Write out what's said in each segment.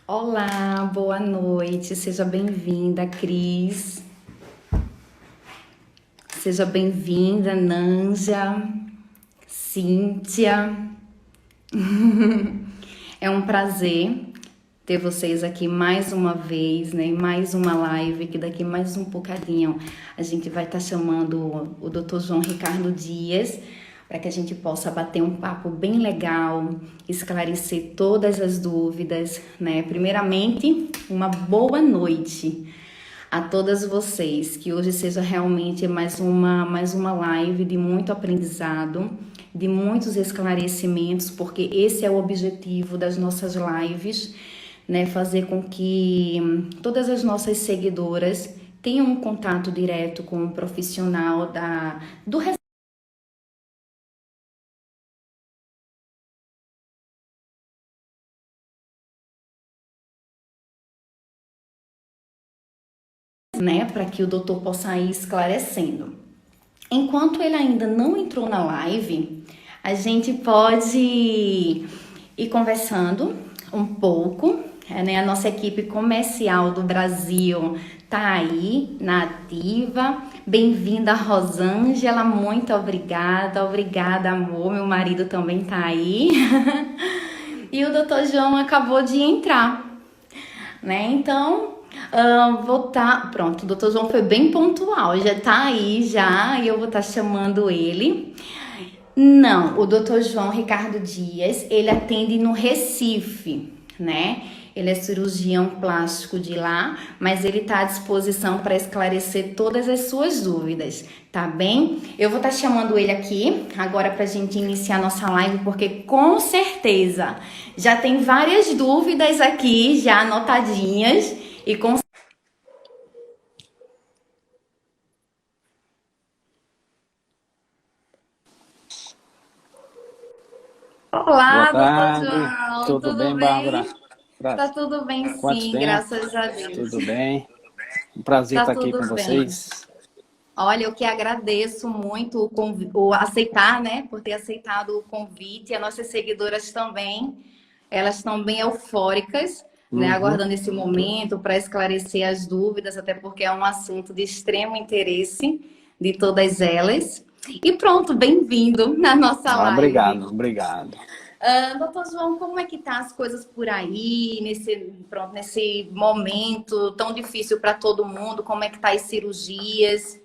Olá, boa noite, seja bem-vinda, Cris. Seja bem-vinda, Nanja, Cíntia. É um prazer ter vocês aqui mais uma vez, né? Mais uma live, que daqui mais um bocadinho a gente vai estar chamando o Dr. João Ricardo Dias para que a gente possa bater um papo bem legal, esclarecer todas as dúvidas, né? Primeiramente, uma boa noite a todas vocês, que hoje seja realmente mais uma live de muito aprendizado, de muitos esclarecimentos, porque esse é o objetivo das nossas lives, né? Fazer com que todas as nossas seguidoras tenham um contato direto com um profissional do né, para que o doutor possa ir esclarecendo. Enquanto ele ainda não entrou na live, a gente pode ir conversando um pouco, né? A nossa equipe comercial do Brasil tá aí na ativa. Bem-vinda, Rosângela, muito obrigada. Obrigada, amor. Meu marido também tá aí. E o doutor João acabou de entrar, né? Então, vou estar. Pronto, o doutor João foi bem pontual, já tá aí já, e eu vou estar chamando ele. Não, o doutor João Ricardo Dias, ele atende no Recife, né? Ele é cirurgião plástico de lá, mas ele está à disposição para esclarecer todas as suas dúvidas, tá bem? Eu vou estar chamando ele aqui agora para a gente iniciar nossa live, porque com certeza já tem várias dúvidas aqui já anotadinhas e com Boa Olá, doutor tarde, João, tudo tudo bem, Bárbara? bem? Tá tudo bem, Quanto sim, tempo? graças a Deus. Tudo bem? Um prazer Tá estar aqui com tudo bem. vocês. Olha, eu que agradeço muito o aceitar, né, por ter aceitado o convite. As nossas seguidoras também, elas estão bem eufóricas, né, Uhum. aguardando esse momento para esclarecer as dúvidas, até porque é um assunto de extremo interesse de todas elas. E pronto, bem-vindo na nossa live. Obrigado, obrigado. Doutor João, como é que tá as coisas por aí, nesse momento tão difícil para todo mundo? Como é que tá as cirurgias?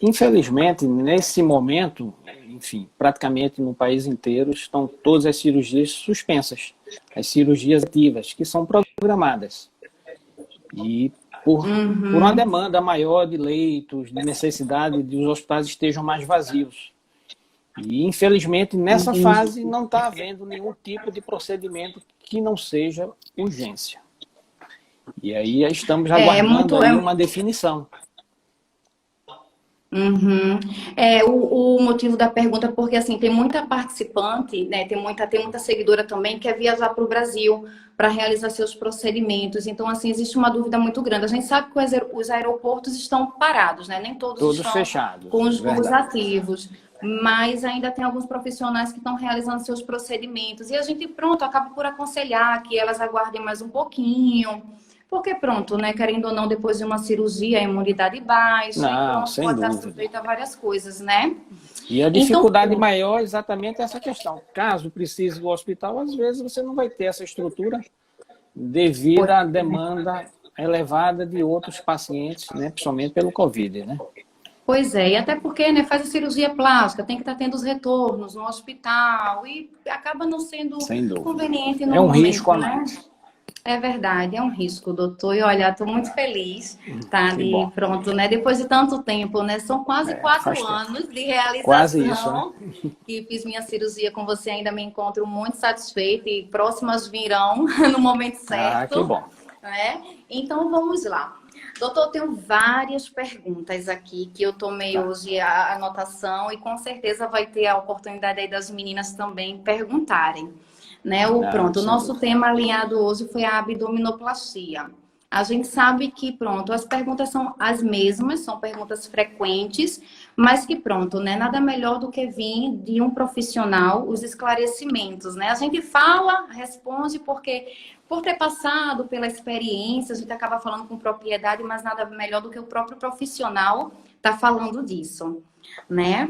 Infelizmente, nesse momento, enfim, praticamente no país inteiro estão todas as cirurgias suspensas, as cirurgias ativas, que são programadas. E por uma Uhum. demanda maior de leitos, de necessidade de os hospitais estejam mais vazios. E, infelizmente, nessa Entendi. fase não está havendo nenhum tipo de procedimento que não seja urgência. E aí estamos É aguardando muito. aí uma definição. Uhum. O motivo da pergunta é porque assim tem muita participante, né? Tem muita seguidora também que quer viajar para o Brasil para realizar seus procedimentos. Então, assim, existe uma dúvida muito grande. A gente sabe que os aeroportos estão parados, né? Nem todos Todos estão com fechados, os é voos verdade. ativos. Mas ainda tem alguns profissionais que estão realizando seus procedimentos. E a gente, pronto, acaba por aconselhar que elas aguardem mais um pouquinho. Porque pronto, né? Querendo ou não, depois de uma cirurgia, a imunidade baixa e Não, pronto, sem pode estar dúvida. sujeito a várias coisas, né? E a Então, dificuldade maior é exatamente essa questão. Caso precise do hospital, às vezes você não vai ter essa estrutura devido à demanda elevada de outros pacientes, né, principalmente pelo Covid, né? pois é, e até porque, né, faz a cirurgia plástica, tem que estar tendo os retornos no hospital e acaba não sendo Sem dúvida. conveniente É no um risco momento, a né? mais. É verdade, é um risco, doutor. E olha, estou muito feliz, tá? Que De bom. pronto, né? Depois de tanto tempo, né? São quase Faz quatro tempo. anos de Quase isso, né? realização que fiz minha cirurgia com você. Ainda me encontro muito satisfeita e próximas virão no momento Ah, que certo, bom. né? Então vamos lá. Doutor, eu tenho várias perguntas aqui que eu tomei Tá. hoje a anotação e com certeza vai ter a oportunidade aí das meninas também perguntarem, né? Não, Pronto, o sem nosso dúvida. tema alinhado hoje foi a abdominoplastia. A gente sabe que, pronto, as perguntas são as mesmas, são perguntas frequentes, mas que, pronto, né? Nada melhor do que vir de um profissional os esclarecimentos, né? A gente fala, responde, porque por ter passado pela experiência, a gente acaba falando com propriedade, mas nada melhor do que o próprio profissional tá falando disso, né?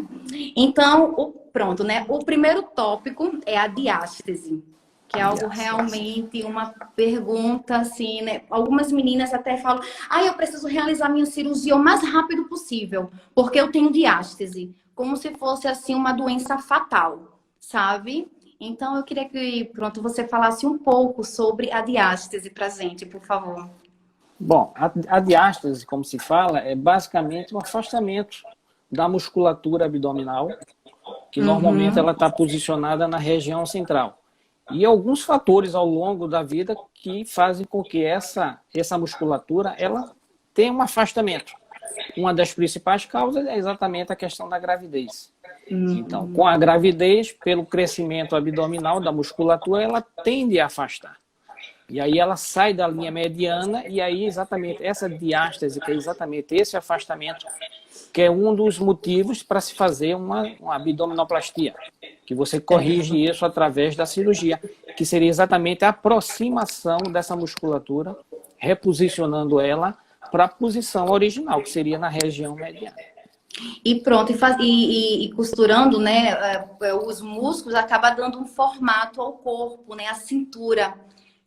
Então, pronto, né? O primeiro tópico é a diástase, que é algo realmente uma pergunta, assim, né? Algumas meninas até falam, eu preciso realizar minha cirurgia o mais rápido possível, porque eu tenho diástase, como se fosse, assim, uma doença fatal, sabe? Então, eu queria que, pronto, você falasse um pouco sobre a diástase pra gente, por favor. Bom, a diástase, como se fala, é basicamente um afastamento da musculatura abdominal, que normalmente ela está posicionada na região central. E alguns fatores ao longo da vida que fazem com que essa musculatura ela tenha um afastamento. Uma das principais causas é exatamente a questão da gravidez. Então, com a gravidez, pelo crescimento abdominal da musculatura, ela tende a afastar. E aí ela sai da linha mediana e aí exatamente essa diástase, que é exatamente esse afastamento, que é um dos motivos para se fazer uma abdominoplastia, que você corrige isso através da cirurgia, que seria exatamente a aproximação dessa musculatura, reposicionando ela para a posição original, que seria na região mediana. E pronto, e costurando, né, os músculos acaba dando um formato ao corpo, né, a cintura,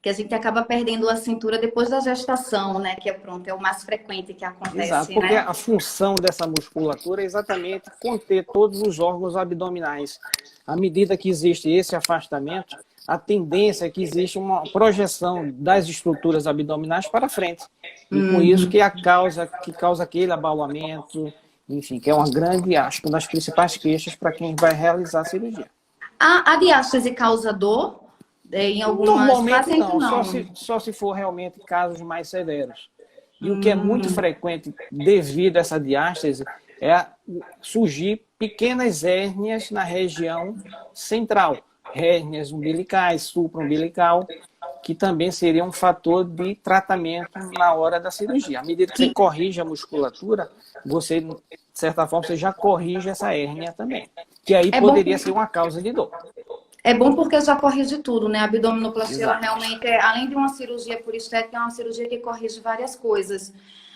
que a gente acaba perdendo a cintura depois da gestação, né, que pronto, é o mais frequente que acontece, Exato, porque né? a função dessa musculatura é exatamente conter todos os órgãos abdominais. À medida que existe esse afastamento, a tendência é que existe uma projeção das estruturas abdominais para frente. E com isso que causa aquele abaulamento, enfim, que é uma grande, acho que uma das principais queixas para quem vai realizar a cirurgia. A diástase causa dor? Em algumas Normalmente pacientes não, não. só se for realmente casos mais severos. E o que é muito frequente devido a essa diástase é surgir pequenas hérnias na região central. Hérnias umbilicais, supraumbilical, que também seria um fator de tratamento na hora da cirurgia. À medida que você corrige a musculatura, você, de certa forma, você já corrige essa hérnia também. Que aí poderia ser uma causa de dor. É bom porque já corrige tudo, né? A abdominoplastia, ela Exato. realmente, além de uma cirurgia por estética, é uma cirurgia que corrige várias coisas,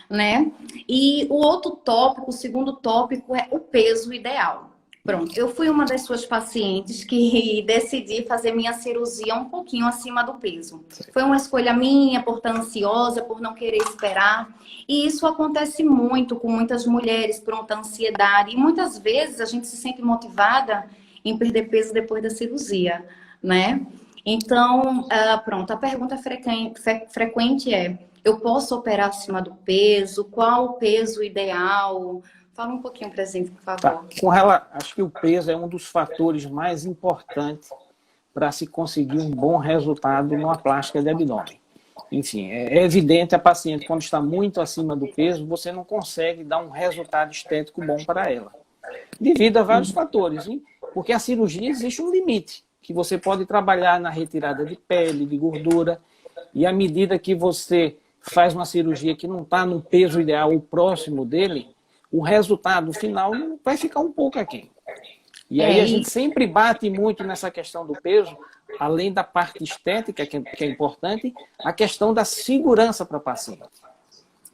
né? E o outro tópico, o segundo tópico, é o peso ideal. Pronto, eu fui uma das suas pacientes que decidi fazer minha cirurgia um pouquinho acima do peso. Foi uma escolha minha, por estar ansiosa, por não querer esperar. E isso acontece muito com muitas mulheres, pronto, ansiedade. E muitas vezes a gente se sente motivada em perder peso depois da cirurgia, né? Então, pronto, a pergunta frequente é: eu posso operar acima do peso? Qual o peso ideal? Fala um pouquinho pra gente, por favor. Acho que o peso é um dos fatores mais importantes para se conseguir um bom resultado numa plástica de abdômen. Enfim, é evidente a paciente, quando está muito acima do peso, você não consegue dar um resultado estético bom para ela. Devido a vários fatores, hein? Porque a cirurgia existe um limite, que você pode trabalhar na retirada de pele, de gordura, e à medida que você faz uma cirurgia que não está no peso ideal ou próximo dele, o resultado final vai ficar um pouco aquém. E aí a gente sempre bate muito nessa questão do peso, além da parte estética, que é importante, a questão da segurança para o paciente.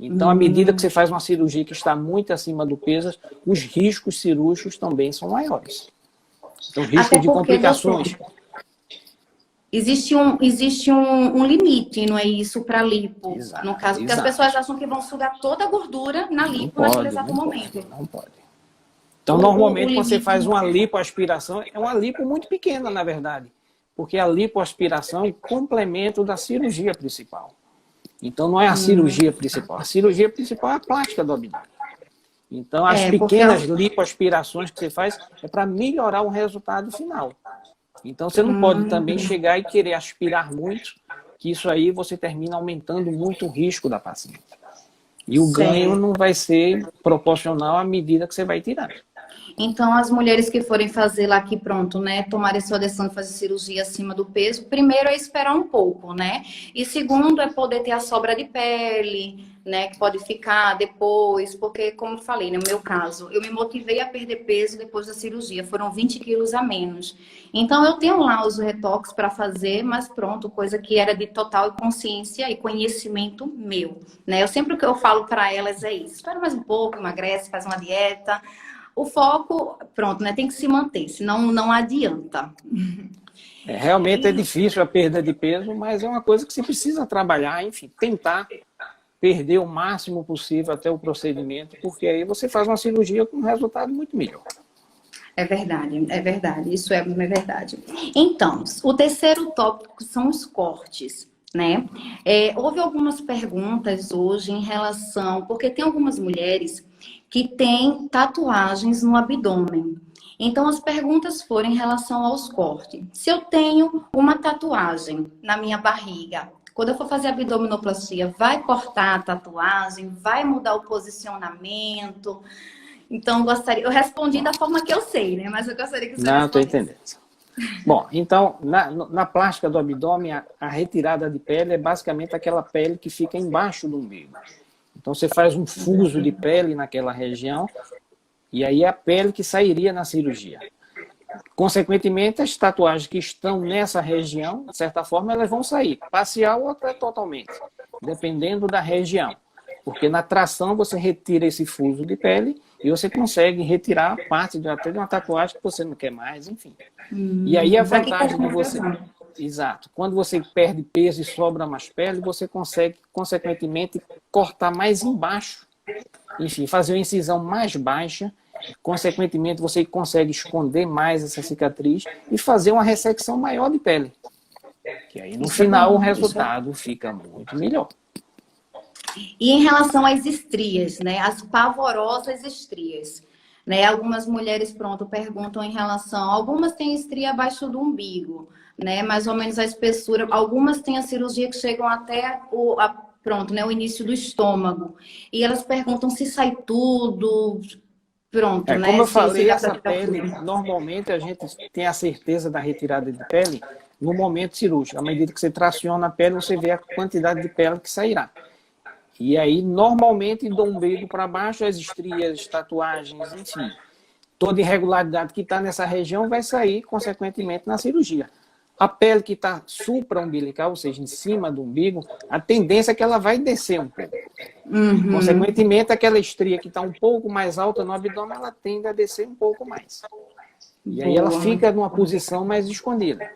Então, à medida que você faz uma cirurgia que está muito acima do peso, os riscos cirúrgicos também são maiores. Então, o risco de complicações. Existe um limite, não é isso, para lipo, Exato, no caso, porque exato. as pessoas acham que vão sugar toda a gordura na lipo naquele exato momento. Não pode. Então, normalmente, quando você faz uma lipoaspiração, é uma lipo muito pequena, na verdade, porque a lipoaspiração é um complemento da cirurgia principal. Então, não é a cirurgia principal. A cirurgia principal é a plástica do abdômen. Então, as pequenas lipoaspirações que você faz é para melhorar o resultado final. Então, você não pode também chegar e querer aspirar muito, que isso aí você termina aumentando muito o risco da paciente. E o ganho não vai ser proporcional à medida que você vai tirar. Então, as mulheres que forem fazer lá que pronto, né, tomarem sua decisão de fazer cirurgia acima do peso, primeiro é esperar um pouco, né? E segundo é poder ter a sobra de pele, né, que pode ficar depois, porque como eu falei, no meu caso, eu me motivei a perder peso depois da cirurgia, foram 20 quilos a menos. Então, eu tenho lá os retox para fazer, mas pronto, coisa que era de total consciência e conhecimento meu, né? Eu sempre o que eu falo para elas é isso, espera mais um pouco, emagrece, faz uma dieta. O foco, pronto, né? Tem que se manter, senão não adianta. Realmente é difícil a perda de peso, mas é uma coisa que você precisa trabalhar, enfim, tentar perder o máximo possível até o procedimento, porque aí você faz uma cirurgia com um resultado muito melhor. É verdade, isso é verdade. Então, o terceiro tópico são os cortes, né? Houve algumas perguntas hoje em relação, porque tem algumas mulheres que têm tatuagens no abdômen. Então, as perguntas foram em relação aos cortes. Se eu tenho uma tatuagem na minha barriga, quando eu for fazer abdominoplastia, vai cortar a tatuagem? Vai mudar o posicionamento? Então, eu respondi da forma que eu sei, né? Mas eu gostaria que você Não, estou respondesse. entendendo. Bom, então, na plástica do abdômen, a retirada de pele é basicamente aquela pele que fica embaixo do umbigo. Então, você faz um fuso de pele naquela região, e aí é a pele que sairia na cirurgia. Consequentemente, as tatuagens que estão nessa região, de certa forma, elas vão sair, parcial ou até totalmente, dependendo da região. Porque na tração você retira esse fuso de pele e você consegue retirar parte até de uma tatuagem que você não quer mais, enfim. E aí a vantagem de você... Exato. Quando você perde peso e sobra mais pele, você consegue, consequentemente, cortar mais embaixo. Enfim, fazer uma incisão mais baixa. Consequentemente, você consegue esconder mais essa cicatriz e fazer uma ressecção maior de pele. Que aí, no final, o resultado fica muito melhor. E em relação às estrias, né? As pavorosas estrias. Né? Algumas mulheres, pronto, perguntam em relação... Algumas têm estria abaixo do umbigo, né? Mais ou menos a espessura. Algumas têm a cirurgia que chegam até pronto, né? O início do estômago. E elas perguntam se sai tudo... Pronto, né? Como eu falei, essa pele, normalmente a gente tem a certeza da retirada de pele no momento cirúrgico. À medida que você traciona a pele, você vê a quantidade de pele que sairá. E aí, normalmente, do umbigo para baixo, as estrias, tatuagens, enfim, toda irregularidade que está nessa região vai sair, consequentemente, na cirurgia. A pele que está supra-umbilical, ou seja, em cima do umbigo, a tendência é que ela vai descer um pouco. Consequentemente, aquela estria que está um pouco mais alta no abdômen, ela tende a descer um pouco mais. E aí ela fica numa posição mais escondida.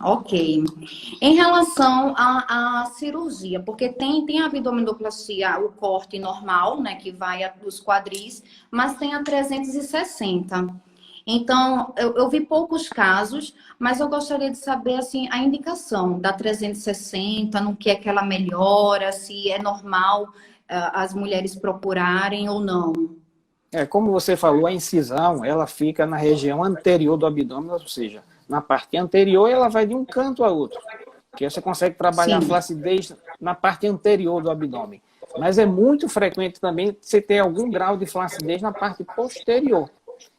Ok. Em relação à cirurgia, porque tem a abdominoplastia, o corte normal, né, que vai dos quadris, mas tem a 360. Então, eu vi poucos casos, mas eu gostaria de saber, assim, a indicação da 360, no que é que ela melhora, se é normal as mulheres procurarem ou não. Como você falou, a incisão, ela fica na região anterior do abdômen, ou seja, na parte anterior ela vai de um canto a outro, que você consegue trabalhar a flacidez na parte anterior do abdômen. Mas é muito frequente também você ter algum grau de flacidez na parte posterior,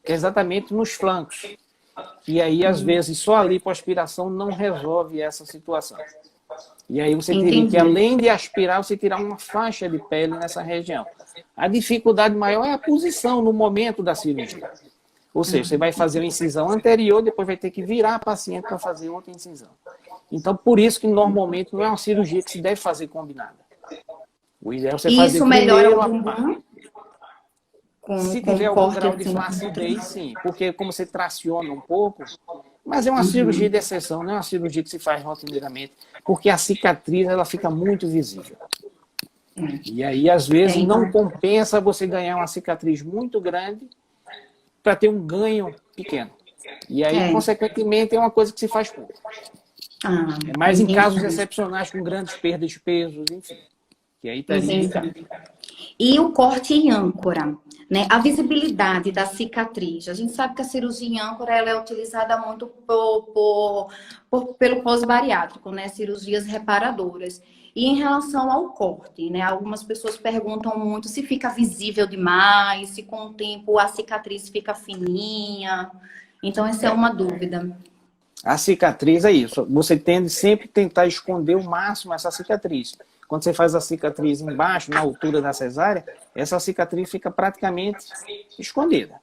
que é exatamente nos flancos. E aí, às vezes, só a lipoaspiração não resolve essa situação. E aí você teria que, além de aspirar, você tirar uma faixa de pele nessa região. A dificuldade maior é a posição no momento da cirurgia. Ou seja, você vai fazer uma incisão anterior, depois vai ter que virar a paciente para fazer outra incisão. Então, por isso que normalmente não é uma cirurgia que se deve fazer combinada. O ideal é você fazer isso primeiro melhora o a bumbum? Se tiver algum grau de flacidez, sim. Porque como você traciona um pouco, mas é uma cirurgia de exceção, não é uma cirurgia que se faz rotineiramente, porque a cicatriz ela fica muito visível. E aí, às vezes, não compensa você ganhar uma cicatriz muito grande para ter um ganho pequeno. E aí, consequentemente, é uma coisa que se faz pouco. Mas em casos excepcionais, com grandes perdas de pesos, enfim. Que aí está indicado. E o corte em âncora, né? A visibilidade da cicatriz. A gente sabe que a cirurgia em âncora ela é utilizada muito pelo pós-bariátrico, né? Cirurgias reparadoras. E em relação ao corte, né? Algumas pessoas perguntam muito se fica visível demais, se com o tempo a cicatriz fica fininha. Então, essa é uma dúvida. A cicatriz é isso. Você tende sempre a tentar esconder o máximo essa cicatriz. Quando você faz a cicatriz embaixo, na altura da cesárea, essa cicatriz fica praticamente escondida.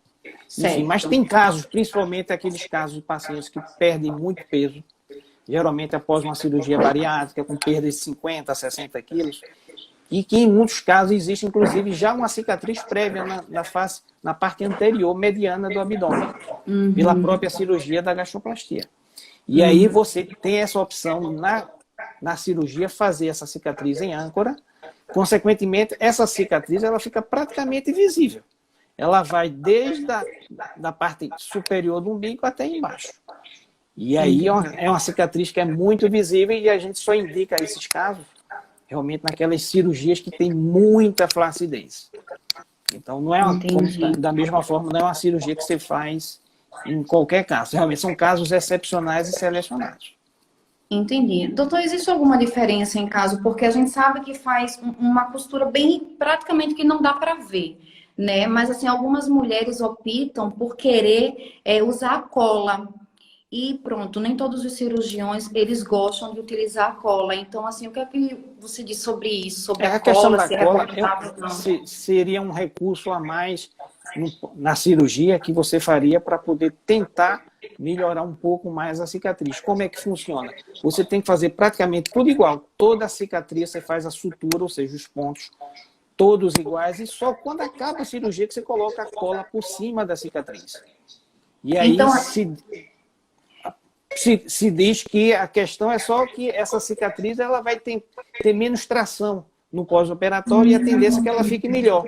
Enfim, mas tem casos, principalmente aqueles casos de pacientes que perdem muito peso, geralmente após uma cirurgia bariátrica, com perda de 50 a 60 quilos, e que em muitos casos existe, inclusive, já uma cicatriz prévia na face, na parte anterior, mediana do abdômen, pela própria cirurgia da gastroplastia. E aí você tem essa opção na cirurgia fazer essa cicatriz em âncora, consequentemente, essa cicatriz ela fica praticamente visível. Ela vai desde da parte superior do umbigo até embaixo. E aí é uma cicatriz que é muito visível e a gente só indica esses casos realmente naquelas cirurgias que tem muita flacidez. Então, não é da mesma forma, não é uma cirurgia que você faz em qualquer caso. Realmente são casos excepcionais e selecionados. Entendi. Doutor, existe alguma diferença em caso? Porque a gente sabe que faz uma costura bem, praticamente que não dá para ver, né? Mas, assim, algumas mulheres optam por querer usar a cola. E pronto, nem todos os cirurgiões, eles gostam de utilizar a cola. Então, assim, o que é que você diz sobre isso? Sobre a questão cola, da se cola seria um recurso a mais na cirurgia que você faria para poder tentar melhorar um pouco mais a cicatriz. Como é que funciona? Você tem que fazer praticamente tudo igual. Toda a cicatriz você faz a sutura, ou seja, os pontos todos iguais, e só quando acaba a cirurgia que você coloca a cola por cima da cicatriz. E aí então, se diz que a questão é só que essa cicatriz ela vai ter menos tração no pós-operatório e a tendência é que ela fique melhor.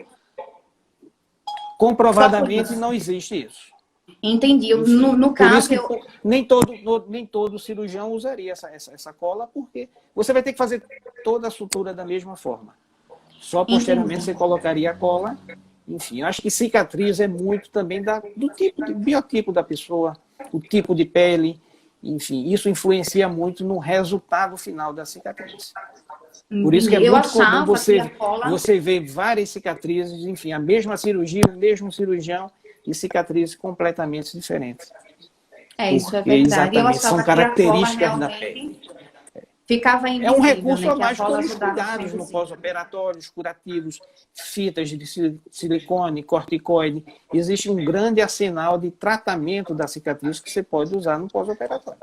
Comprovadamente não existe isso. Entendi. No caso, nem todo cirurgião usaria essa cola, porque você vai ter que fazer toda a sutura da mesma forma. Só posteriormente você colocaria a cola. Enfim, eu acho que cicatriz é muito também do biotipo da pessoa, o tipo de pele. Enfim, isso influencia muito no resultado final da cicatriz. Por isso que é muito comum você ver várias cicatrizes, enfim, a mesma cirurgia, o mesmo cirurgião e cicatrizes completamente diferentes. Isso é verdade. Exatamente, são características da pele. Ficava invisível, é um recurso né, a mais com os cuidados no pós-operatório, os curativos, fitas de silicone, corticoide. Existe um grande arsenal de tratamento da cicatriz que você pode usar no pós-operatório.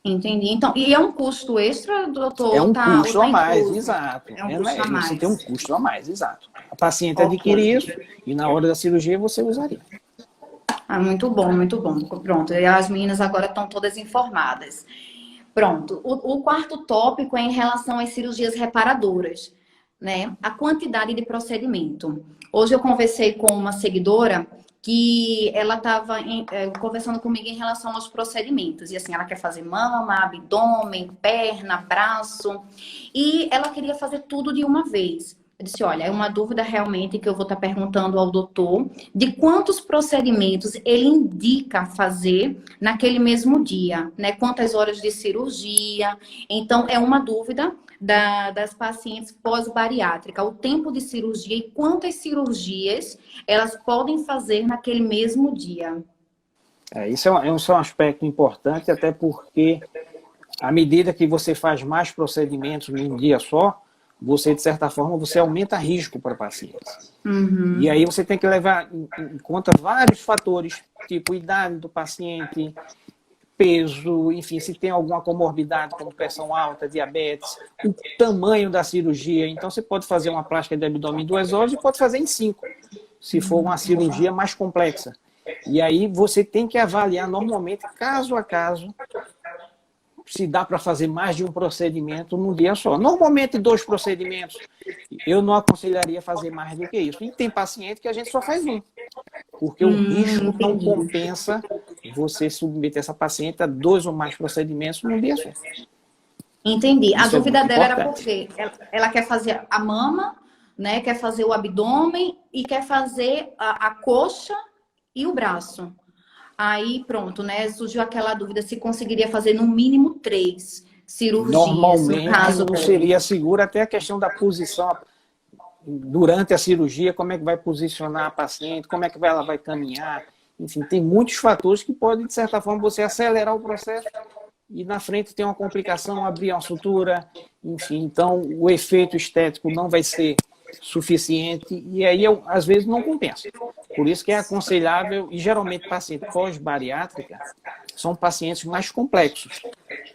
Entendi. Então, e é um custo extra, doutor? É um custo a mais, exato. Você tem um custo a mais, exato. A paciente adquire isso e na hora da cirurgia você usaria. Muito bom, muito bom. Pronto, e as meninas agora estão todas informadas. Pronto, o quarto tópico é em relação às cirurgias reparadoras, né? A quantidade de procedimento. Hoje eu conversei com uma seguidora que ela estava conversando comigo em relação aos procedimentos. E assim, ela quer fazer mama, abdômen, perna, braço. E ela queria fazer tudo de uma vez. Eu disse, olha, é uma dúvida realmente que eu vou estar perguntando ao doutor de quantos procedimentos ele indica fazer naquele mesmo dia, né? Quantas horas de cirurgia. Então, é uma dúvida das pacientes pós-bariátrica, o tempo de cirurgia e quantas cirurgias elas podem fazer naquele mesmo dia. Isso é um aspecto importante, até porque à medida que você faz mais procedimentos num dia só, você, de certa forma, você aumenta risco para pacientes. E aí você tem que levar em conta vários fatores, tipo idade do paciente, peso, enfim, se tem alguma comorbidade como pressão alta, diabetes, o tamanho da cirurgia. Então você pode fazer uma plástica de abdômen em 2 horas e pode fazer em 5, se for uma cirurgia mais complexa. E aí você tem que avaliar normalmente, caso a caso, se dá para fazer mais de um procedimento num dia só. Normalmente 2 procedimentos, eu não aconselharia fazer mais do que isso. E tem paciente que a gente só faz um, porque o risco não compensa você submeter essa paciente a 2 ou mais procedimentos num dia só. Entendi. A dúvida dela era porque ela quer fazer a mama, né? Quer fazer o abdômen e quer fazer a coxa e o braço. Aí, pronto, né? Surgiu aquela dúvida se conseguiria fazer no mínimo 3. cirurgias, no Normalmente caso não dele? seria seguro, até a questão da posição durante a cirurgia, como é que vai posicionar a paciente, como é que ela vai caminhar, enfim, tem muitos fatores que podem, de certa forma, você acelerar o processo e na frente tem uma complicação, abrir uma sutura, enfim, então o efeito estético não vai ser suficiente e aí às vezes não compensa. Por isso que é aconselhável, e geralmente paciente pós-bariátrica são pacientes mais complexos.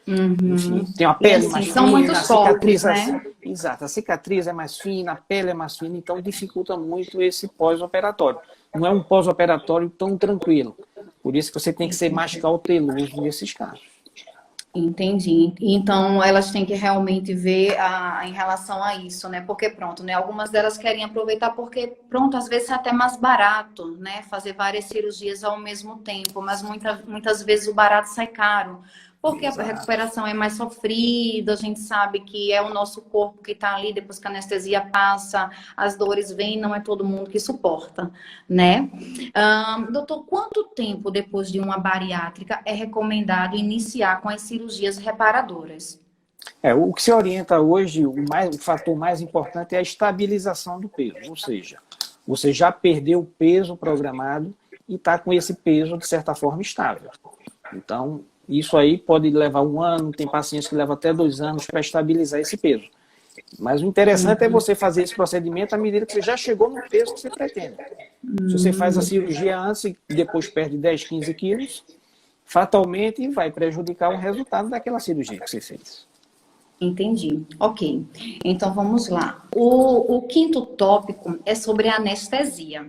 Enfim, tem uma E pele assim, mais são fina, a muitos corpos, cicatriz, né? exato, a cicatriz é mais fina, a pele é mais fina, então dificulta muito esse pós-operatório. Não é um pós-operatório tão tranquilo. Por isso que você tem que ser mais cauteloso nesses casos. Entendi. Então, elas têm que realmente ver em relação a isso, né? Porque, pronto, né? Algumas delas querem aproveitar porque, pronto, às vezes é até mais barato, né? Fazer várias cirurgias ao mesmo tempo, mas muitas vezes o barato sai caro. Porque a Exato. recuperação é mais sofrida, a gente sabe que é o nosso corpo que está ali, depois que a anestesia passa, as dores vêm, não é todo mundo que suporta, né? Doutor, quanto tempo depois de uma bariátrica é recomendado iniciar com as cirurgias reparadoras? O que se orienta hoje, o fator mais importante é a estabilização do peso, ou seja, você já perdeu o peso programado e está com esse peso, de certa forma, estável. Então, isso aí pode levar 1 ano, tem pacientes que levam até 2 anos para estabilizar esse peso. Mas o interessante é você fazer esse procedimento à medida que você já chegou no peso que você pretende. Se você faz a cirurgia antes e depois perde 10, 15 quilos, fatalmente vai prejudicar o resultado daquela cirurgia que você fez. Entendi. Ok. Então vamos lá. O quinto tópico é sobre a anestesia.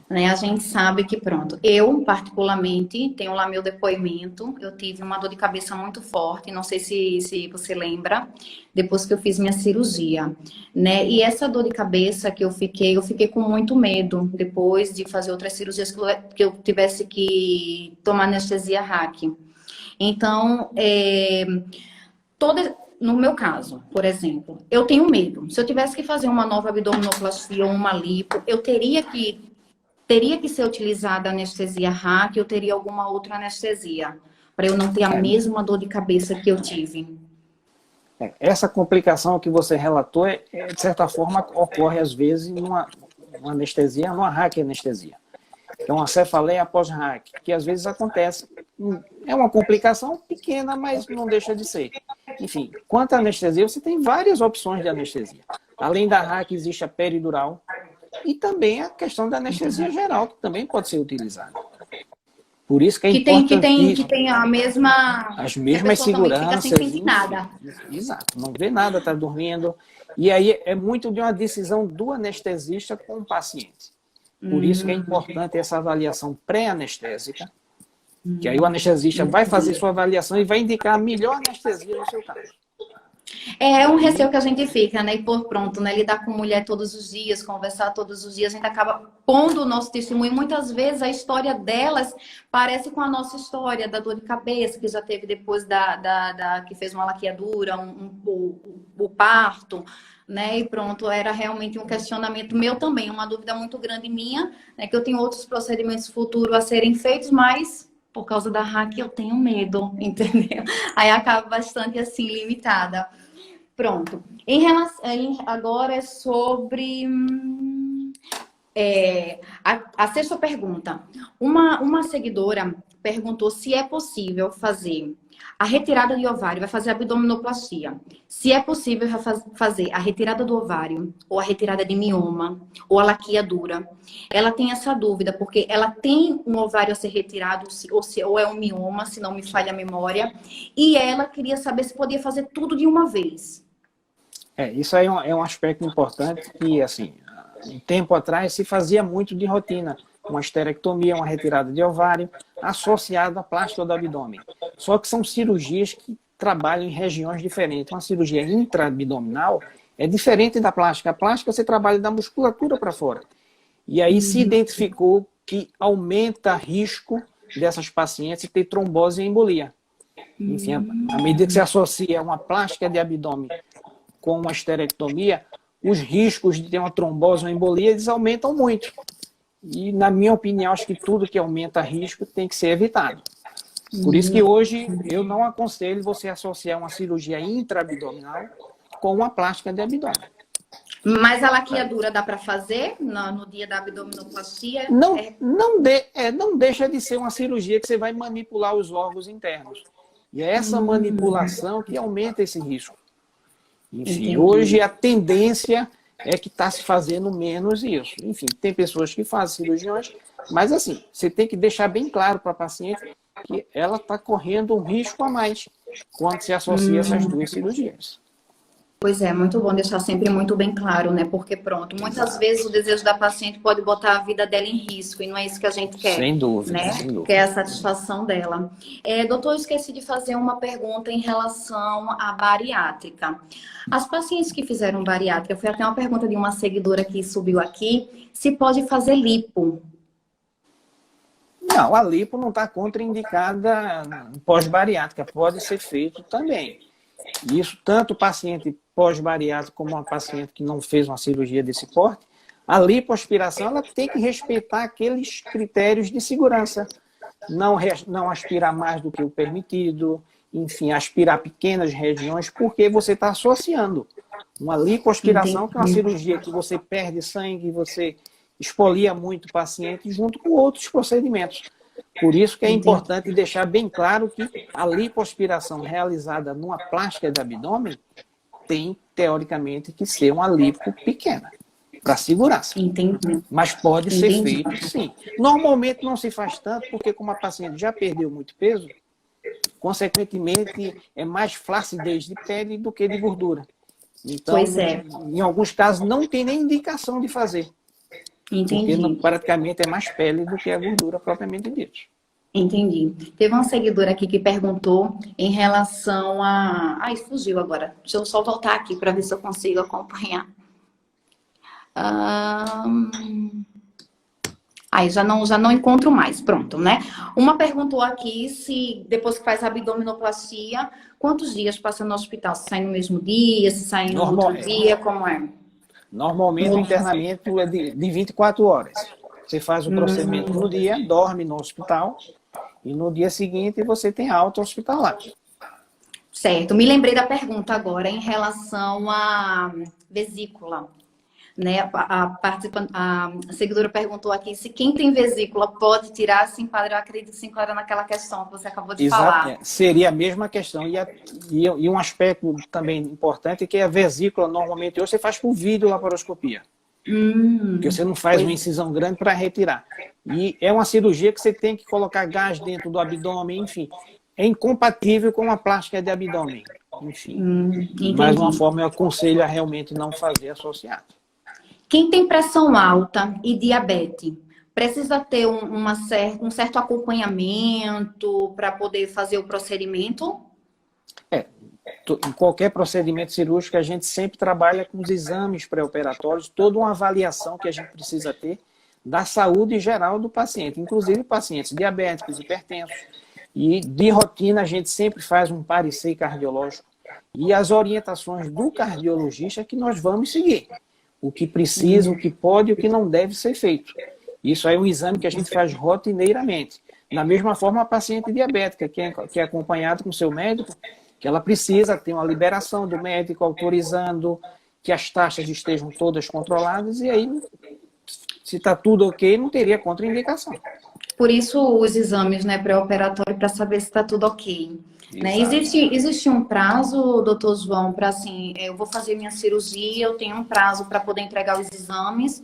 Né? A gente sabe que, pronto, eu particularmente tenho lá meu depoimento. Eu tive uma dor de cabeça muito forte, não sei se você lembra, depois que eu fiz minha cirurgia, né? E essa dor de cabeça que eu fiquei com muito medo depois de fazer outras cirurgias que eu tivesse que tomar anestesia RAC. Então, no meu caso, por exemplo, eu tenho medo. Se eu tivesse que fazer uma nova abdominoplastia ou uma lipo, eu teria que ser utilizada a anestesia RAC, eu teria alguma outra anestesia, para eu não ter a mesma dor de cabeça que eu tive. Essa complicação que você relatou, de certa forma, ocorre às vezes numa anestesia, numa RAC anestesia. É uma cefaleia pós-RAC, que às vezes acontece. É uma complicação pequena, mas não deixa de ser. Enfim, quanto à anestesia, você tem várias opções de anestesia. Além da RAC, existe a peridural e também a questão da anestesia geral, que também pode ser utilizada. Por isso que é importante... Que tem a mesma... As mesmas seguranças. Fica sem sentir nada. Exato, não vê nada, está dormindo. E aí é muito de uma decisão do anestesista com o paciente. Por isso que é importante essa avaliação pré-anestésica, que aí o anestesista vai fazer sua avaliação e vai indicar a melhor anestesia no seu caso. É um receio que a gente fica, né? E por pronto, né? Lidar com mulher todos os dias, conversar todos os dias, a gente acaba pondo o nosso testemunho. Muitas vezes a história delas parece com a nossa história da dor de cabeça, que já teve depois que fez uma laqueadura, o parto, né? E pronto, era realmente um questionamento meu também, uma dúvida muito grande minha, né? Que eu tenho outros procedimentos futuros a serem feitos, mas por causa da RAC eu tenho medo, entendeu? Aí acaba bastante assim, limitada. Pronto. Agora é sobre a sexta pergunta. Uma seguidora perguntou se é possível fazer a retirada de ovário, vai fazer abdominoplastia. Se é possível fazer a retirada do ovário, ou a retirada de mioma, ou a laqueadura. Ela tem essa dúvida, porque ela tem um ovário a ser retirado, ou é um mioma, se não me falha a memória, e ela queria saber se podia fazer tudo de uma vez. Isso aí é um aspecto importante que, assim, um tempo atrás se fazia muito de rotina. Uma esterectomia, uma retirada de ovário, associada à plástica do abdômen. Só que são cirurgias que trabalham em regiões diferentes. Uma cirurgia intraabdominal é diferente da plástica. A plástica você trabalha da musculatura para fora. E aí se identificou que aumenta o risco dessas pacientes ter trombose e embolia. Enfim, à medida que se associa uma plástica de abdômen com uma esterectomia, os riscos de ter uma trombose ou embolia, eles aumentam muito. E, na minha opinião, acho que tudo que aumenta risco tem que ser evitado. Por isso que hoje eu não aconselho você associar uma cirurgia intraabdominal com uma plástica de abdômen. Mas a laqueadura dá para fazer no dia da abdominoplastia? Não deixa de ser uma cirurgia que você vai manipular os órgãos internos. E é essa manipulação que aumenta esse risco. Enfim, Entendi. hoje a tendência é que está se fazendo menos isso. Enfim, tem pessoas que fazem cirurgiões, mas assim, você tem que deixar bem claro para a paciente que ela está correndo um risco a mais quando se associa essas duas cirurgias. Pois é, muito bom deixar sempre muito bem claro, né? Porque pronto, muitas vezes o desejo da paciente pode botar a vida dela em risco e não é isso que a gente quer. Sem dúvida, né? sem dúvida. Que é a satisfação dela. Doutor, eu esqueci de fazer uma pergunta em relação à bariátrica. As pacientes que fizeram bariátrica, foi até uma pergunta de uma seguidora que subiu aqui, se pode fazer lipo. Não, a lipo não está contraindicada pós-bariátrica, pode ser feito também. Isso, tanto o paciente pós-bariátrico como uma paciente que não fez uma cirurgia desse porte, a lipoaspiração ela tem que respeitar aqueles critérios de segurança. Não aspirar mais do que o permitido, enfim, aspirar pequenas regiões, porque você está associando uma lipoaspiração, que é uma cirurgia que você perde sangue, você expolia muito o paciente, junto com outros procedimentos. Por isso que é importante deixar bem claro que a lipoaspiração realizada numa plástica de abdômen tem, teoricamente, que ser uma lipo pequena, para segurança. Entendi. Mas pode ser feito, sim. Normalmente não se faz tanto, porque como a paciente já perdeu muito peso, consequentemente é mais flacidez de pele do que de gordura. Então, em alguns casos, não tem nem indicação de fazer. Entendi. Porque praticamente é mais pele do que a gordura propriamente dita. Entendi. Teve uma seguidora aqui que perguntou em relação a... Ai, fugiu agora. Deixa eu só voltar aqui para ver se eu consigo acompanhar. Aí já não encontro mais. Pronto, né? Uma perguntou aqui se depois que faz a abdominoplastia, quantos dias passa no hospital? Se sai no mesmo dia, se sai no outro dia, como é? Normalmente o internamento é de 24 horas. Você faz o procedimento no dia, dorme no hospital e no dia seguinte você tem alta hospitalar. Certo. Me lembrei da pergunta agora em relação à vesícula. Né? A seguidora perguntou aqui se quem tem vesícula pode tirar, se enquadra, eu acredito se enquadra naquela questão que você acabou de falar. Seria a mesma questão. E um aspecto também importante é que a vesícula, normalmente, hoje você faz por videolaparoscopia. Porque você não faz uma incisão grande para retirar. E é uma cirurgia que você tem que colocar gás dentro do abdômen, enfim. É incompatível com uma plástica de abdômen. Enfim. Mais uma forma, eu aconselho a realmente não fazer associado. Quem tem pressão alta e diabetes, precisa ter um certo acompanhamento para poder fazer o procedimento? Em qualquer procedimento cirúrgico, a gente sempre trabalha com os exames pré-operatórios, toda uma avaliação que a gente precisa ter da saúde geral do paciente, inclusive pacientes diabéticos, hipertensos. E de rotina, a gente sempre faz um parecer cardiológico e as orientações do cardiologista que nós vamos seguir. O que precisa, o que pode e o que não deve ser feito. Isso é um exame que a gente faz rotineiramente. Da mesma forma, a paciente diabética, que é acompanhada com seu médico, que ela precisa ter uma liberação do médico autorizando que as taxas estejam todas controladas, e aí, se está tudo ok, não teria contraindicação. Por isso, os exames, né, pré-operatório, para saber se está tudo ok. Né? Existe um prazo, doutor João, para assim, eu vou fazer minha cirurgia, eu tenho um prazo para poder entregar os exames,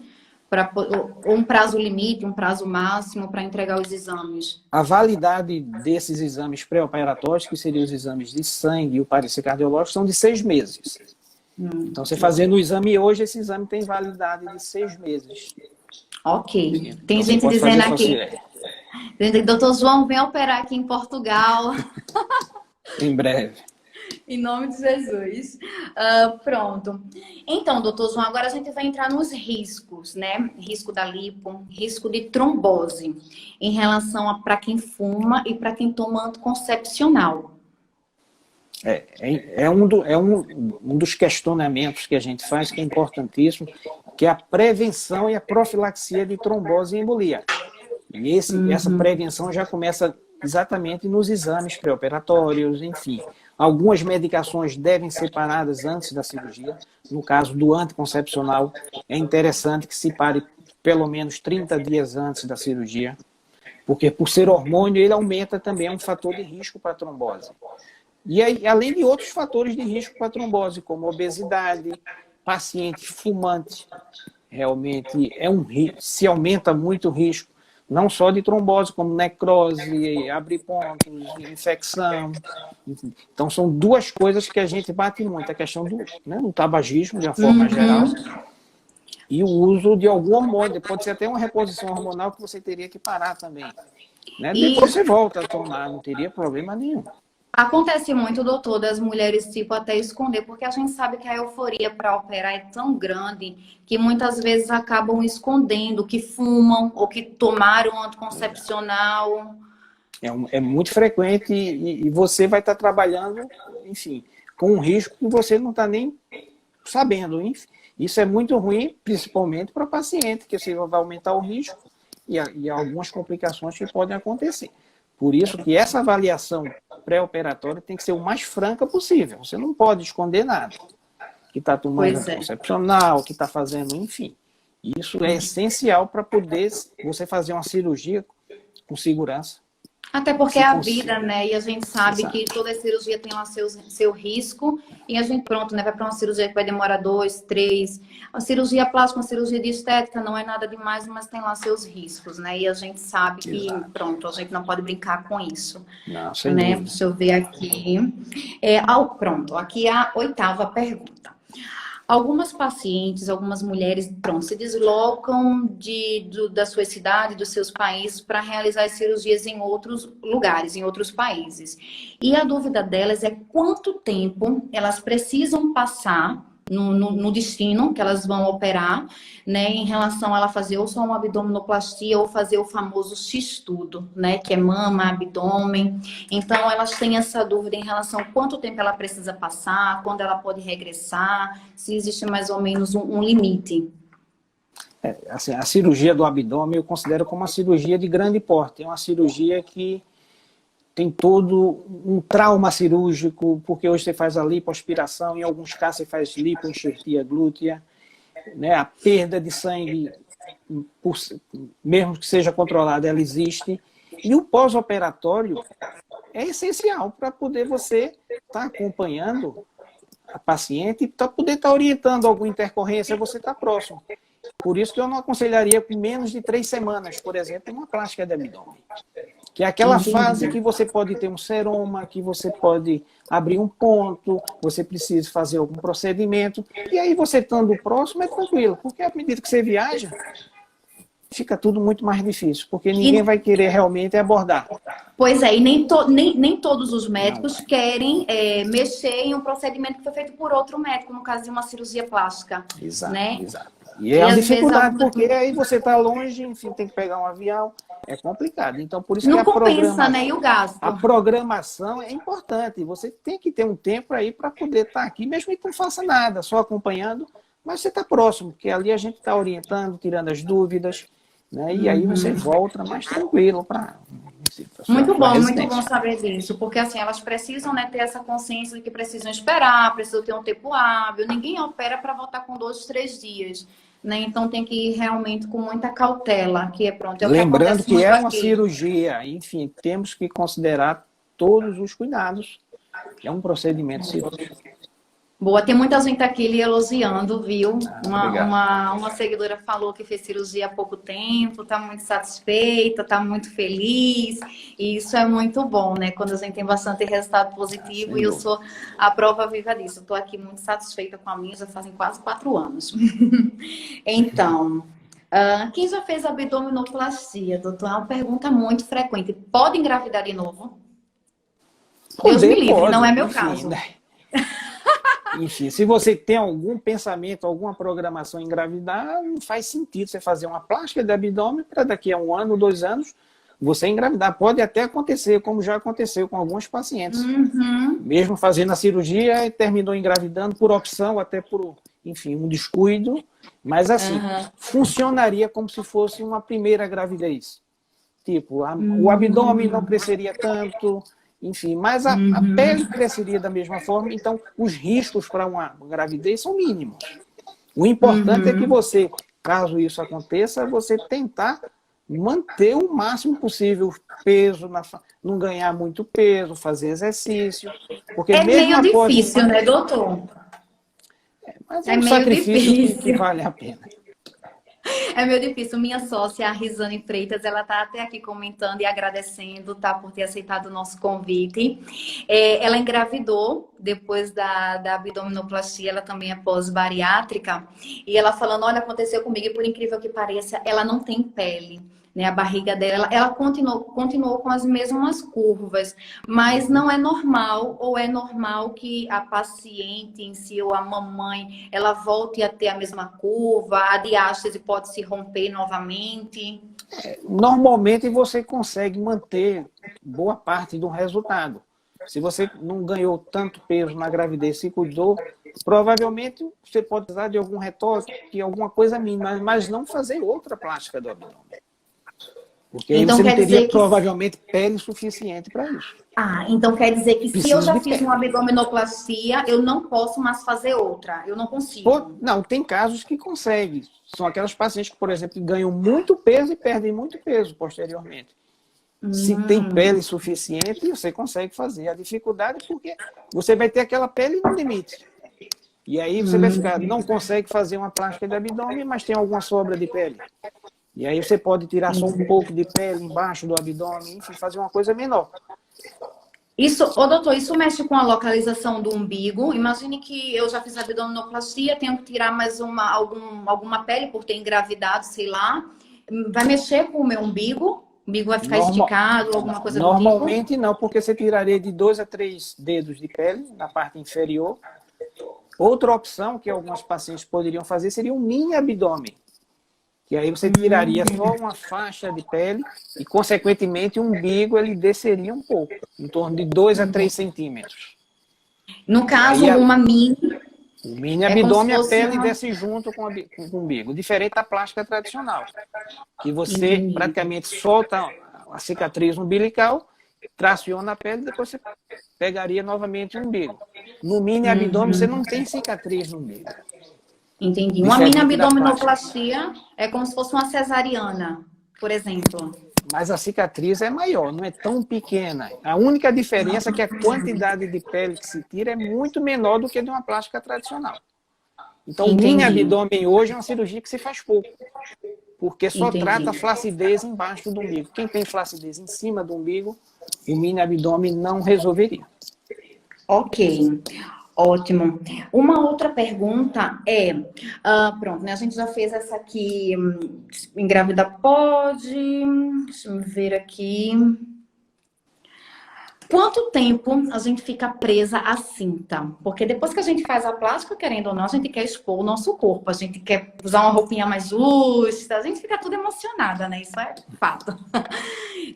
um prazo limite, um prazo máximo para entregar os exames? A validade desses exames pré-operatórios, que seriam os exames de sangue e o parecer cardiológico, são de 6 meses. Então, você fazendo o exame hoje, esse exame tem validade de 6 meses. Ok. Tem gente dizendo aqui, doutor João, vem operar aqui em Portugal. Em breve. Em nome de Jesus. Pronto. Então, doutor João, agora a gente vai entrar nos riscos, né? Risco da lipo, risco de trombose, em relação a para quem fuma e para quem toma anticoncepcional. É um dos questionamentos que a gente faz, que é importantíssimo, que é a prevenção e a profilaxia de trombose e embolia. E essa prevenção já começa exatamente nos exames pré-operatórios, enfim. Algumas medicações devem ser paradas antes da cirurgia. No caso do anticoncepcional, é interessante que se pare pelo menos 30 dias antes da cirurgia, porque por ser hormônio, ele aumenta também, é um fator de risco para trombose. E aí, além de outros fatores de risco para trombose, como obesidade, paciente fumante, realmente se aumenta muito o risco, não só de trombose, como necrose, abrir pontos, infecção. Então, são duas coisas que a gente bate muito, a questão do tabagismo, de uma forma geral, e o uso de algum hormônio. Pode ser até uma reposição hormonal que você teria que parar também. Né? Depois você volta a tomar, não teria problema nenhum. Acontece muito, doutor, das mulheres, tipo, até esconder, porque a gente sabe que a euforia para operar é tão grande que muitas vezes acabam escondendo que fumam ou que tomaram anticoncepcional. É muito frequente e você vai estar trabalhando, enfim, com um risco que você não está nem sabendo. Enfim. Isso é muito ruim, principalmente para o paciente, que você vai aumentar o risco e algumas complicações que podem acontecer. Por isso que essa avaliação pré-operatória tem que ser o mais franca possível. Você não pode esconder nada. Que está tomando anticoncepcional, que está fazendo, enfim. Isso é essencial para poder você fazer uma cirurgia com segurança. Até porque é a vida, né? E a gente sabe que toda cirurgia tem lá seu risco. E a gente, pronto, né? Vai para uma cirurgia que vai demorar 2, 3. A cirurgia plástica, uma cirurgia de estética, não é nada demais, mas tem lá seus riscos, né? E a gente sabe que, pronto, a gente não pode brincar com isso. Não, sem né? dúvida. Deixa eu ver aqui. Pronto, aqui é a 8ª pergunta. Algumas pacientes, algumas mulheres, pronto, se deslocam da sua cidade, dos seus países, para realizar as cirurgias em outros lugares, em outros países. E a dúvida delas é quanto tempo elas precisam passar no destino que elas vão operar, né, em relação a ela fazer ou só uma abdominoplastia ou fazer o famoso X-tudo, né, que é mama, abdômen. Então, elas têm essa dúvida em relação a quanto tempo ela precisa passar, quando ela pode regressar, se existe mais ou menos um limite. Assim, a cirurgia do abdômen eu considero como uma cirurgia de grande porte. É uma cirurgia que tem todo um trauma cirúrgico, porque hoje você faz a lipoaspiração, em alguns casos você faz lipoenxertia glútea, né? A perda de sangue, mesmo que seja controlada, ela existe. E o pós-operatório é essencial para poder você estar acompanhando a paciente e para poder estar orientando alguma intercorrência, você está próximo. Por isso que eu não aconselharia com menos de 3 semanas, por exemplo, uma plástica de abdômen. Que é aquela fase que você pode ter um seroma, que você pode abrir um ponto, você precisa fazer algum procedimento, e aí você estando próximo é tranquilo, porque à medida que você viaja, fica tudo muito mais difícil, porque ninguém vai querer realmente abordar. Pois é, e nem todos os médicos querem mexer em um procedimento que foi feito por outro médico, no caso de uma cirurgia plástica. Exato, né? exato. E é uma dificuldade, porque aí você está longe, enfim, tem que pegar um avião, é complicado. Então, por isso não que compensa, né? E o gasto? A programação é importante. Você tem que ter um tempo aí para poder estar aqui, mesmo que não faça nada, só acompanhando, mas você está próximo, porque ali a gente está orientando, tirando as dúvidas, né? E aí você volta mais tranquilo para... Muito bom saber disso, porque assim, elas precisam, né, ter essa consciência de que precisam esperar, precisam ter um tempo hábil, ninguém opera para voltar com 2, 3 dias, né, então tem que ir realmente com muita cautela, que é pronto. Lembrando que é uma cirurgia, enfim, temos que considerar todos os cuidados, é um procedimento cirúrgico. Boa, tem muita gente aqui lhe elogiando, viu? Uma seguidora falou que fez cirurgia há pouco tempo, está muito satisfeita, está muito feliz. E isso é muito bom, né? Quando a gente tem bastante resultado positivo, e eu sou a prova viva disso. Estou aqui muito satisfeita com a minha, já fazem quase 4 anos. Então, quem já fez abdominoplastia, doutor? É uma pergunta muito frequente. Pode engravidar de novo? Deus me livre, não é meu caso. Né? Enfim, se você tem algum pensamento, alguma programação em engravidar, não faz sentido você fazer uma plástica de abdômen para daqui a 1 ano, 2 anos, você engravidar. Pode até acontecer, como já aconteceu com alguns pacientes. Mesmo fazendo a cirurgia, terminou engravidando por opção, até por, enfim, um descuido. Mas assim, funcionaria como se fosse uma primeira gravidez. tipo, o abdômen não cresceria tanto, enfim, mas a pele cresceria da mesma forma, então os riscos para uma gravidez são mínimos. O importante é que você, caso isso aconteça, você tentar manter o máximo possível o peso, não ganhar muito peso, fazer exercício, porque É mesmo meio após difícil, né, doutor? mas é É um meio sacrifício que difícil. vale a pena. É meio difícil. Minha sócia, a Rizane Freitas, ela tá até aqui comentando e agradecendo, tá, por ter aceitado o nosso convite. Ela engravidou depois da abdominoplastia, ela também é pós-bariátrica, e ela falando, olha, aconteceu comigo, e por incrível que pareça, ela não tem pele. Né, a barriga dela, ela continuou com as mesmas curvas, mas não é normal, ou é normal que a paciente em si, ou a mamãe, ela volte a ter a mesma curva, a diástase pode se romper novamente? Normalmente você consegue manter boa parte do resultado. Se você não ganhou tanto peso na gravidez, se cuidou, provavelmente você pode precisar de algum retoque, alguma coisa mínima, mas não fazer outra plástica do abdômen. Porque aí Então você não quer teria dizer que provavelmente pele suficiente para isso. então quer dizer que se eu Precisa já de fiz pele. uma abdominoplastia, eu não posso mais fazer outra. Eu não consigo. Não, tem casos que conseguem. São aquelas pacientes que, por exemplo, ganham muito peso e perdem muito peso posteriormente. Se tem pele suficiente, você consegue fazer. A dificuldade é porque você vai ter aquela pele no limite. E aí você vai ficar, não consegue fazer uma plástica de abdômen, mas tem alguma sobra de pele. E aí você pode tirar só um pouco de pele embaixo do abdômen, enfim, fazer uma coisa menor. Isso, doutor, isso mexe com a localização do umbigo. Imagine que eu já fiz abdominoplastia, tenho que tirar mais alguma pele por ter engravidado, sei lá. Vai mexer com o meu umbigo? O umbigo vai ficar esticado, alguma coisa do tipo? Normalmente não, porque você tiraria de 2 a 3 dedos de pele na parte inferior. Outra opção que algumas pacientes poderiam fazer seria um mini abdômen. Que aí você tiraria só uma faixa de pele e, consequentemente, o umbigo ele desceria um pouco, em torno de 2 a 3 centímetros. No caso, Aí, uma mini o mini é como se abdômen, a fosse pele desce junto com o umbigo, diferente da plástica tradicional, que você praticamente solta a cicatriz umbilical, traciona a pele e depois você pegaria novamente o umbigo. No mini abdômen, você não tem cicatriz no umbigo. Entendi. Uma mini Diferente da plástica. abdominoplastia é como se fosse uma cesariana, por exemplo. Mas a cicatriz é maior, não é tão pequena. A única diferença é que a quantidade de pele que se tira é muito menor do que de uma plástica tradicional. Então, o mini abdômen hoje é uma cirurgia que se faz pouco, porque só trata a flacidez embaixo do umbigo. Quem tem flacidez em cima do umbigo, o mini abdômen não resolveria. Ok. Ótimo. Uma outra pergunta é, pronto, né? A gente já fez essa aqui, engravidar pode, deixa eu ver aqui. Quanto tempo a gente fica presa à cinta? Porque depois que a gente faz a plástica, querendo ou não, a gente quer expor o nosso corpo, a gente quer usar uma roupinha mais justa, a gente fica tudo emocionada, né? Isso é fato.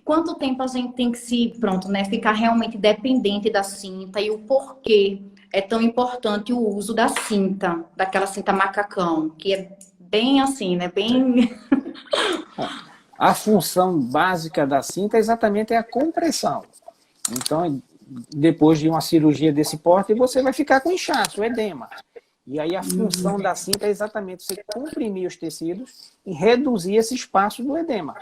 Quanto tempo a gente tem que né, ficar realmente dependente da cinta e o porquê é tão importante o uso da cinta, daquela cinta macacão, que é bem assim, né? Bem... A função básica da cinta exatamente é a compressão. Então, depois de uma cirurgia desse porte, você vai ficar com inchaço, edema. E aí a função da cinta é exatamente você comprimir os tecidos e reduzir esse espaço do edema.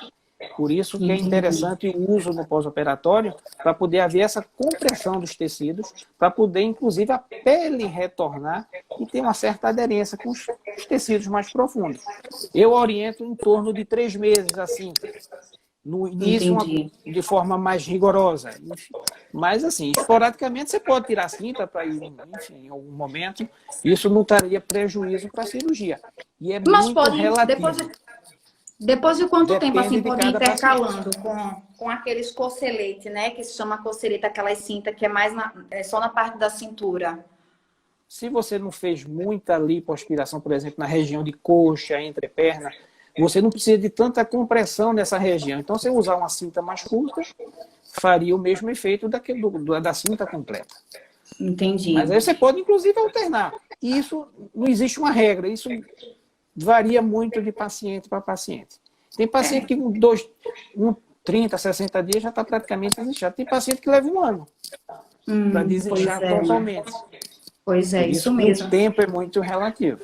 Por isso que é interessante o uso no pós-operatório, para poder haver essa compressão dos tecidos, para poder, inclusive, a pele retornar e ter uma certa aderência com os tecidos mais profundos. Eu oriento em torno de 3 meses, assim, no início, de forma mais rigorosa. Enfim. Mas, assim, esporadicamente, você pode tirar a cinta para ir, enfim, em algum momento. Isso não traria prejuízo para a cirurgia. E é Mas muito pode, relativo. Depois de quanto Depende tempo, assim, de pode ir cada intercalando com aqueles coceletes, né? Que se chama cocelete, aquelas cintas que é mais só na parte da cintura. Se você não fez muita lipoaspiração, por exemplo, na região de coxa, entreperna, você não precisa de tanta compressão nessa região. Então, se usar uma cinta mais curta, faria o mesmo efeito da cinta completa. Entendi. Mas aí você pode, inclusive, alternar. E isso não existe uma regra. Isso varia muito de paciente para paciente. Tem paciente que com 30, 60 dias já está praticamente desinchado. Tem paciente que leva um ano para desinchar Pois é. totalmente. Pois é, Por isso isso que mesmo. o tempo é muito relativo.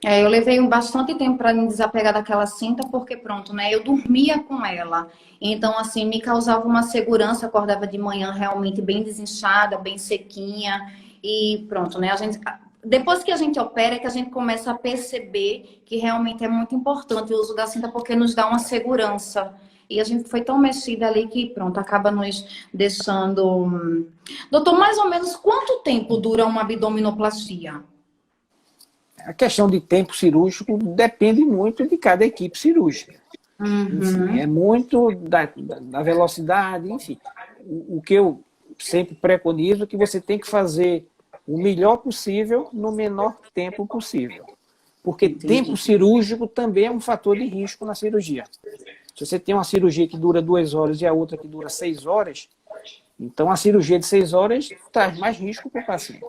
Eu levei bastante tempo para me desapegar daquela cinta, porque pronto, né? Eu dormia com ela. Então, assim, me causava uma segurança, acordava de manhã realmente bem desinchada, bem sequinha. E pronto, né? Depois que a gente opera, é que a gente começa a perceber que realmente é muito importante o uso da cinta, porque nos dá uma segurança. E a gente foi tão mexida ali que, pronto, acaba nos deixando. Doutor, mais ou menos quanto tempo dura uma abdominoplastia? A questão de tempo cirúrgico depende muito de cada equipe cirúrgica. Enfim, é Uhum. muito da velocidade, enfim. O que eu sempre preconizo é que você tem que fazer o melhor possível no menor tempo possível. Porque tempo Entendi. cirúrgico também é um fator de risco na cirurgia. Se você tem uma cirurgia que dura 2 horas e a outra que dura 6 horas, então a cirurgia de 6 horas traz mais risco para o paciente.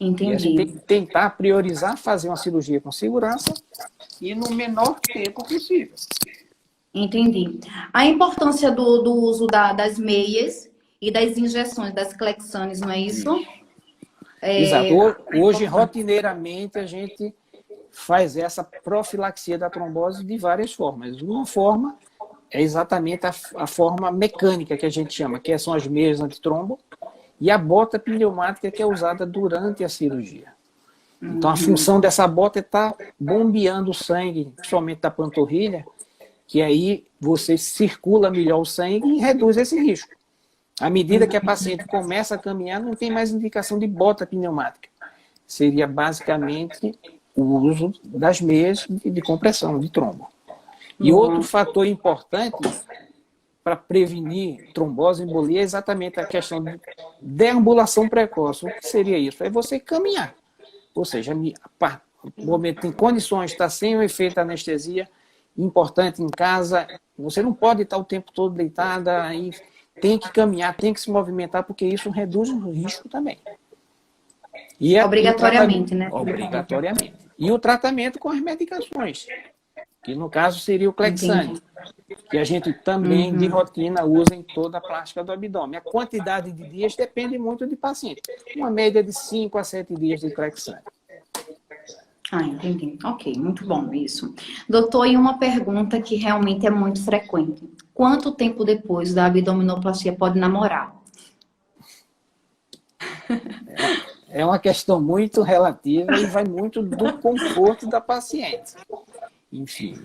E a gente tem Entendi. que tentar priorizar fazer uma cirurgia com segurança e no menor tempo possível. Entendi. A importância do uso das meias e das injeções, das Clexanes, não é isso? Exato. A Hoje, importância. rotineiramente, a gente faz essa profilaxia da trombose de várias formas. Uma forma é exatamente a forma mecânica que a gente chama, que são as meias antitrombo, e a bota pneumática que é usada durante a cirurgia. Então, a função dessa bota é estar bombeando o sangue, principalmente da panturrilha, que aí você circula melhor o sangue e reduz esse risco. À medida que a paciente começa a caminhar, não tem mais indicação de bota pneumática. Seria basicamente o uso das meias de compressão, de trombo. E outro fator importante para prevenir trombose e embolia é exatamente a questão de deambulação precoce. O que seria isso? É você caminhar. Ou seja, no momento tem condições, está sem o efeito da anestesia, importante em casa, você não pode estar o tempo todo deitada, aí tem que caminhar, tem que se movimentar, porque isso reduz o risco também. E o tratamento, Obrigatoriamente, né? obrigatoriamente. E o tratamento com as medicações, que no caso seria o Clexane, Entendi. que a gente também de rotina usa em toda a plástica do abdômen. A quantidade de dias depende muito do paciente. Uma média de 5 a 7 dias de Clexane. Entendi. Ok, muito bom isso. Doutor, e uma pergunta que realmente é muito frequente. Quanto tempo depois da abdominoplastia pode namorar? É uma questão muito relativa e vai muito do conforto da paciente. Enfim,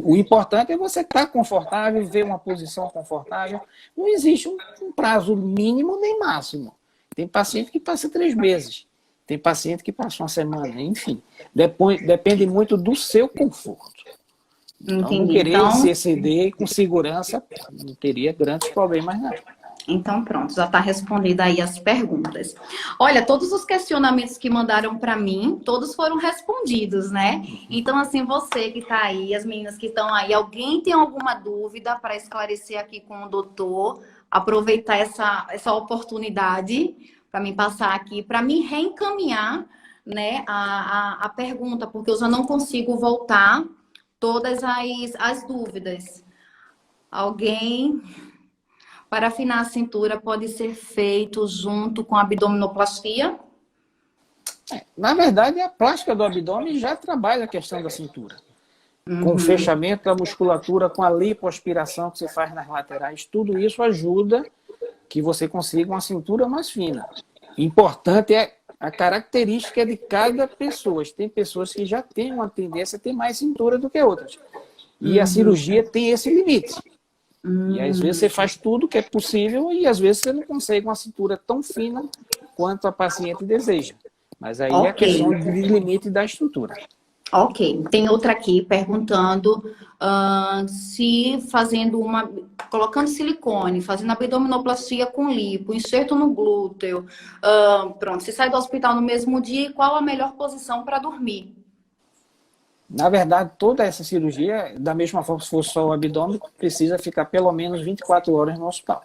o importante é você estar confortável, ver uma posição confortável. Não existe um prazo mínimo nem máximo. Tem paciente que passa 3 meses, tem paciente que passa uma semana, enfim. Depende muito do seu conforto. Então, não Entendi. querer se exceder com segurança, não teria grandes problemas, não. Então, pronto, já está respondida aí as perguntas. Olha, todos os questionamentos que mandaram para mim, todos foram respondidos, né? Então, assim, você que está aí, as meninas que estão aí, alguém tem alguma dúvida para esclarecer aqui com o doutor? Aproveitar essa oportunidade para me passar aqui, para me reencaminhar, né, a pergunta, porque eu já não consigo voltar todas as dúvidas. Alguém... Para afinar a cintura pode ser feito junto com a abdominoplastia? Na verdade, a plástica do abdômen já trabalha a questão da cintura. Com o fechamento da musculatura, com a lipoaspiração que você faz nas laterais, tudo isso ajuda que você consiga uma cintura mais fina. Importante é a característica de cada pessoa. Tem pessoas que já têm uma tendência a ter mais cintura do que outras. E a cirurgia tem esse limite. E às vezes você faz tudo que é possível e às vezes você não consegue uma cintura tão fina quanto a paciente deseja. Mas aí é a questão de limite da estrutura. Ok. Tem outra aqui perguntando se colocando silicone, fazendo abdominoplastia com lipo, enxerto no glúteo, pronto, se sai do hospital no mesmo dia, qual a melhor posição para dormir? Na verdade, toda essa cirurgia, da mesma forma que se for só o abdômen, precisa ficar pelo menos 24 horas no hospital.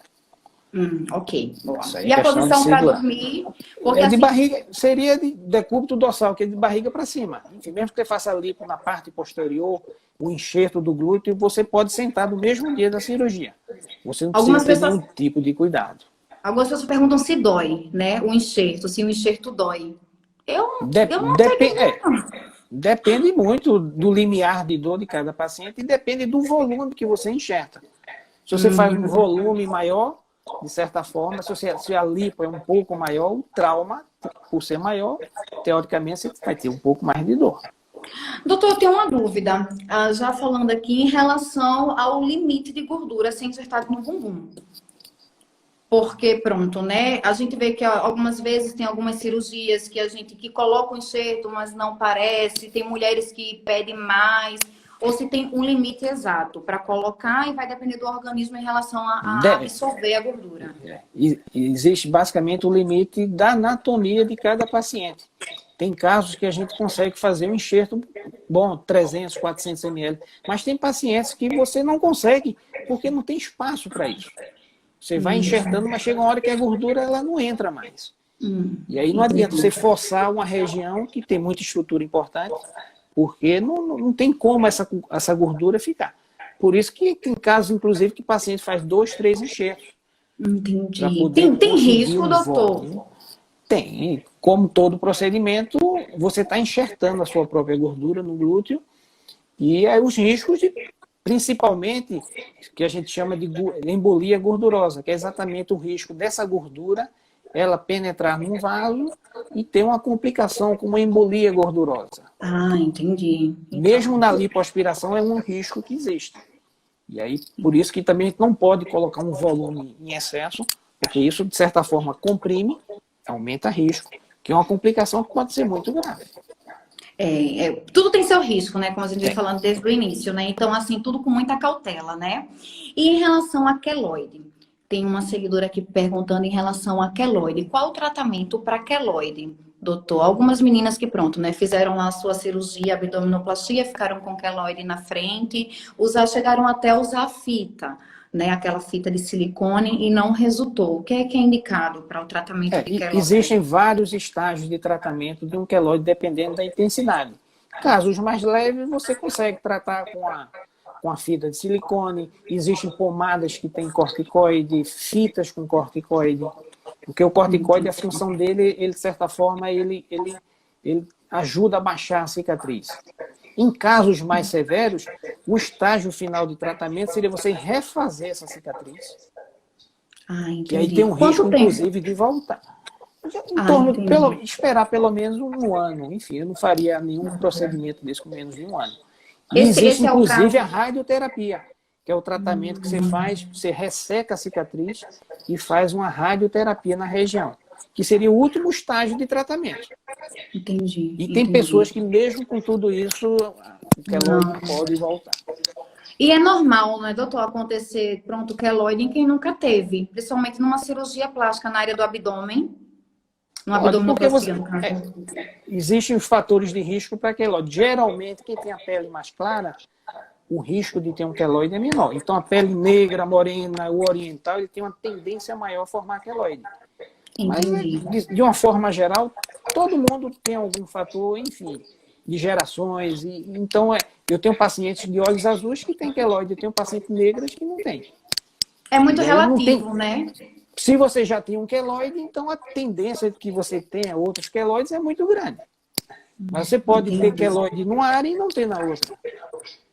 Ok, boa. Isso aí E é a questão de posição para segurar. dormir? Porque É de assim, barriga, seria de decúbito dorsal, que é de barriga para cima. Enfim, mesmo que você faça lipo na parte posterior, o enxerto do glúteo, você pode sentar no mesmo dia da cirurgia. Você não precisa algumas ter pessoas, nenhum tipo de cuidado. algumas pessoas perguntam se dói, né? O enxerto, se o enxerto dói. Eu não teria, Depende, depende muito do limiar de dor de cada paciente e depende do volume que você enxerta. Se você faz um volume maior, de certa forma, se a lipo é um pouco maior, o trauma, por ser maior, teoricamente você vai ter um pouco mais de dor. Doutor, eu tenho uma dúvida, já falando aqui em relação ao limite de gordura a ser injetado no bumbum. Porque, pronto, né? A gente vê que algumas vezes tem algumas cirurgias que a gente que coloca o enxerto, mas não parece. Tem mulheres que pedem mais. Ou se tem um limite exato para colocar e vai depender do organismo em relação a De- absorver a gordura. Existe basicamente o limite da anatomia de cada paciente. Tem casos que a gente consegue fazer um enxerto bom, 300, 400 ml, mas tem pacientes que você não consegue porque não tem espaço para isso. Você vai enxertando, mas chega uma hora que a gordura ela não entra mais. E aí não adianta você forçar uma região que tem muita estrutura importante, porque não tem como essa gordura ficar. Por isso que tem casos, inclusive, que o paciente faz 2, 3 enxertos para Entendi. poder Tem conseguir risco, um doutor? volume. Tem. Como todo procedimento, você está enxertando a sua própria gordura no glúteo e aí os riscos de, principalmente, que a gente chama de embolia gordurosa, que é exatamente o risco dessa gordura ela penetrar num vaso e ter uma complicação como uma embolia gordurosa. Ah, entendi. Mesmo na lipoaspiração é um risco que existe. E aí, por isso que também a gente não pode colocar um volume em excesso, porque isso, de certa forma, comprime, aumenta risco, que é uma complicação que pode ser muito grave. Tudo tem seu risco, né? Como a gente vem Tem. falando desde o início, né? Então, assim, tudo com muita cautela, né? E em relação à queloide, tem uma seguidora aqui perguntando em relação à queloide. Qual o tratamento para queloide, doutor? Algumas meninas que, pronto, né? Fizeram lá a sua cirurgia, abdominoplastia, ficaram com queloide na frente, chegaram até a usar a fita, né? Aquela fita de silicone e não resultou. O que é indicado para o tratamento de queloide? Existem vários estágios de tratamento de um queloide dependendo da intensidade. Casos mais leves, você consegue tratar com a fita de silicone. Existem pomadas que têm corticoide, fitas com corticoide. Porque o corticoide, a função dele, ele, de certa forma, ele ajuda a baixar a cicatriz. Em casos mais severos, o estágio final de tratamento seria você refazer essa cicatriz. Entendi. E aí tem um risco, inclusive, de voltar. Esperar pelo menos um ano. Enfim, eu não faria nenhum procedimento desse com menos de um ano. E existe, inclusive, a radioterapia, que é o tratamento que você faz, você resseca a cicatriz e faz uma radioterapia na região, que seria o último estágio de tratamento. Entendi. E tem pessoas que, mesmo com tudo isso, o queloide não pode voltar. E é normal, né, doutor, acontecer, pronto, queloide em quem nunca teve, principalmente numa cirurgia plástica na área do abdômen, no abdominoplastia, no caso. Existem os fatores de risco para queloide. Geralmente, quem tem a pele mais clara, o risco de ter um queloide é menor. Então, a pele negra, morena, o oriental, ele tem uma tendência maior a formar queloide. Entendi. Mas, de uma forma geral, todo mundo tem algum fator, enfim, de gerações. Então, eu tenho pacientes de olhos azuis que têm queloide, eu tenho pacientes negras que não têm. É muito relativo, né? Se você já tem um queloide, então a tendência de que você tenha outros queloides é muito grande. Mas você pode ter queloide numa área e não ter na outra.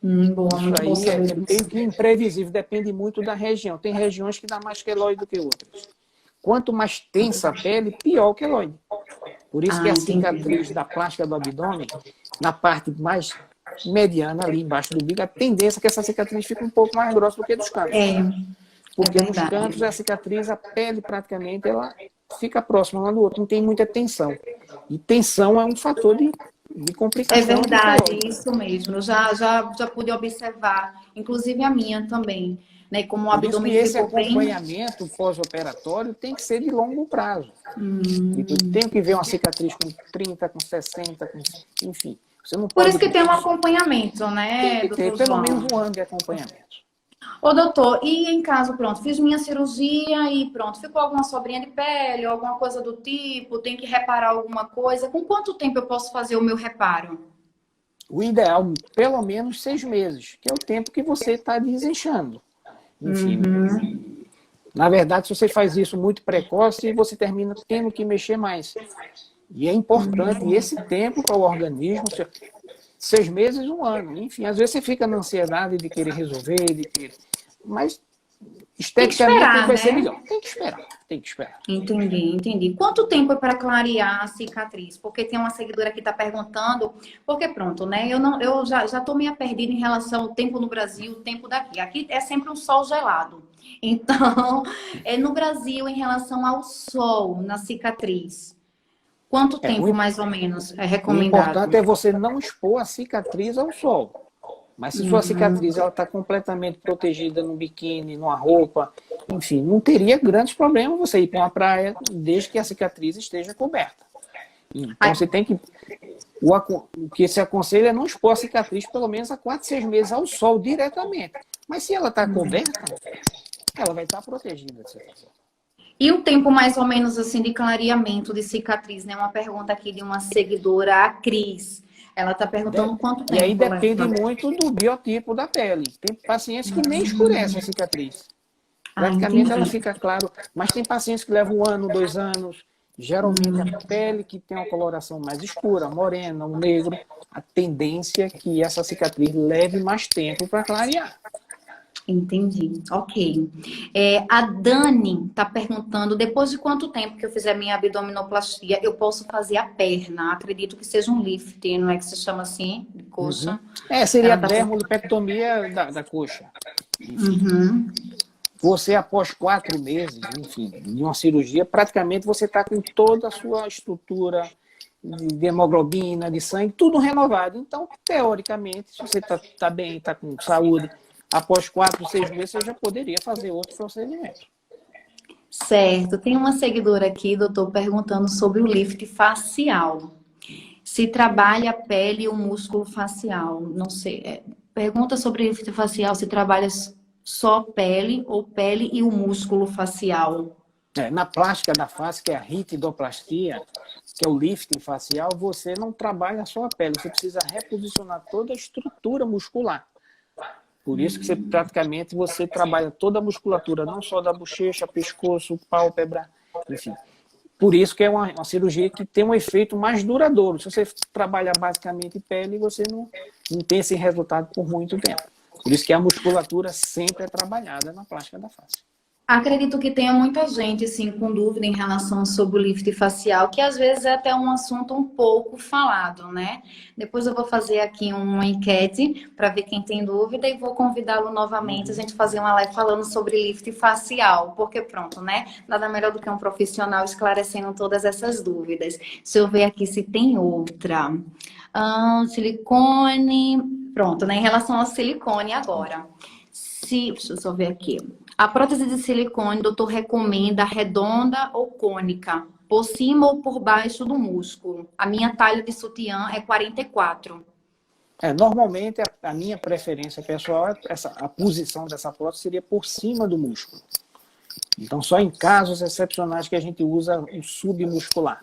Isso aí é meio que imprevisível, depende muito da região. Tem regiões que dá mais queloide do que outras. Quanto mais tensa a pele, pior o queloide. Por isso que a cicatriz da plástica do abdômen, na parte mais mediana, ali embaixo do umbigo, a tendência é que essa cicatriz fique um pouco mais grossa do que dos cantos. Porque nos cantos, a cicatriz, a pele praticamente, ela fica próxima uma do outro, não tem muita tensão. E tensão é um fator de complicação. É verdade, isso mesmo. Eu já pude observar, inclusive a minha também. Né? Como o abdômen ficou esse acompanhamento pós-operatório tem que ser de longo prazo. Tem que ver uma cicatriz com 30, com 60, enfim. Você não pode. Por isso que tem um acompanhamento, né? Tem que ter pelo menos um ano de acompanhamento. Ô, doutor, e em caso, pronto, fiz minha cirurgia e pronto, ficou alguma sobrinha de pele, alguma coisa do tipo, tem que reparar alguma coisa, com quanto tempo eu posso fazer o meu reparo? O ideal, pelo menos 6 meses, que é o tempo que você está desinchando. Enfim, Uhum. na verdade, se você faz isso muito precoce, você termina tendo que mexer mais. E é importante, e esse tempo para o organismo, 6 meses, 1 ano. Enfim, às vezes você fica na ansiedade de querer resolver, mas Tem que esteticamente esperar, vai ser né? melhor. Tem que esperar, tem que esperar. Entendi, entendi. Quanto tempo é para clarear a cicatriz? Porque tem uma seguidora que está perguntando, porque pronto, né? Eu já tô meio perdida em relação ao tempo no Brasil, o tempo daqui. Aqui é sempre um sol gelado. Então, no Brasil, em relação ao sol na cicatriz, quanto É, tempo mais ou menos é o recomendado? importante é você não expor a cicatriz ao sol. Mas se sua Uhum. cicatriz está completamente protegida no biquíni, numa roupa, enfim, não teria grandes problemas você ir para uma praia desde que a cicatriz esteja coberta. Então Ai, você tem que. O que se aconselha é não expor a cicatriz pelo menos há 4, 6 meses ao sol diretamente. Mas se ela está coberta, ela vai estar protegida. e o tempo mais ou menos assim de clareamento de cicatriz, né? Uma pergunta aqui de uma seguidora, a Cris. Ela está perguntando quanto E aí tempo depende leva. muito do biotipo da pele. Tem pacientes que nem escurecem a cicatriz. Ah, Praticamente ela entendi. fica claro, mas tem pacientes que levam 1 ano, 2 anos. Geralmente a pele que tem uma coloração mais escura, morena, um negro, a tendência é que essa cicatriz leve mais tempo para clarear. Entendi. Ok. A Dani está perguntando, depois de quanto tempo que eu fizer minha abdominoplastia, eu posso fazer a perna? Acredito que seja um lift, não é que se chama assim, de Uhum. coxa. Seria a Ela tá. dermolipectomia da coxa. Enfim, Uhum. você após 4 meses, enfim, de uma cirurgia, praticamente você está com toda a sua estrutura de hemoglobina, de sangue, tudo renovado. Então, teoricamente, se você está bem, está com saúde, após 4, 6 meses, você já poderia fazer outro procedimento. Certo. Tem uma seguidora aqui, doutor, perguntando sobre o lift facial. Se trabalha a pele e o músculo facial. Não sei. Pergunta sobre o lift facial, se trabalha só pele ou pele e o músculo facial. Na plástica da face, que é a ritidoplastia, que é o lifting facial, você não trabalha só a pele, você precisa reposicionar toda a estrutura muscular. Por isso que praticamente você trabalha toda a musculatura, não só da bochecha, pescoço, pálpebra, enfim. Por isso que é uma cirurgia que tem um efeito mais duradouro. Se você trabalha basicamente pele, você não tem esse resultado por muito tempo. Por isso que a musculatura sempre é trabalhada na plástica da face. Acredito que tenha muita gente, assim, com dúvida em relação sobre o lift facial, que às vezes é até um assunto um pouco falado, né? Depois eu vou fazer aqui uma enquete para ver quem tem dúvida e vou convidá-lo novamente a gente fazer uma live falando sobre lift facial, porque pronto, né? Nada melhor do que um profissional esclarecendo todas essas dúvidas. Deixa eu ver aqui se tem outra. Silicone. Pronto, né? Em relação ao silicone agora. Deixa eu só ver aqui. A prótese de silicone, o doutor recomenda redonda ou cônica? Por cima ou por baixo do músculo? A minha talha de sutiã é 44. Normalmente, a minha preferência pessoal, a posição dessa prótese seria por cima do músculo. Então, só em casos excepcionais que a gente usa o submuscular.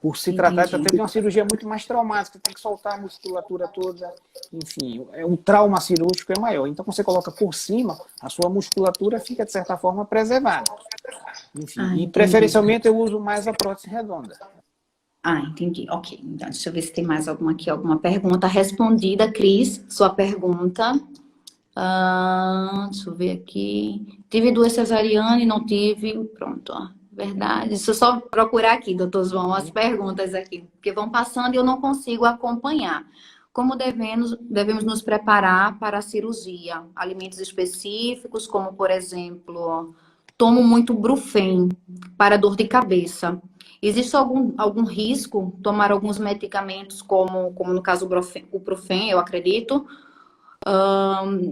Por se tratar até de uma cirurgia muito mais traumática, tem que soltar a musculatura toda, enfim, o trauma cirúrgico é maior. Então, quando você coloca por cima, a sua musculatura fica, de certa forma, preservada. Enfim, e Entendi. preferencialmente eu uso mais a prótese redonda. Entendi. Ok. Então, deixa eu ver se tem mais alguma aqui, alguma pergunta respondida. Cris, sua pergunta. Deixa eu ver aqui. Tive 2 cesarianas e não tive. Pronto, ó. Verdade. Deixa eu só procurar aqui, doutor João, as perguntas aqui, porque vão passando e eu não consigo acompanhar. Como devemos nos preparar para a cirurgia? Alimentos específicos, como por exemplo, tomo muito Brufen para dor de cabeça. Existe algum risco tomar alguns medicamentos, como no caso o Brufen, eu acredito?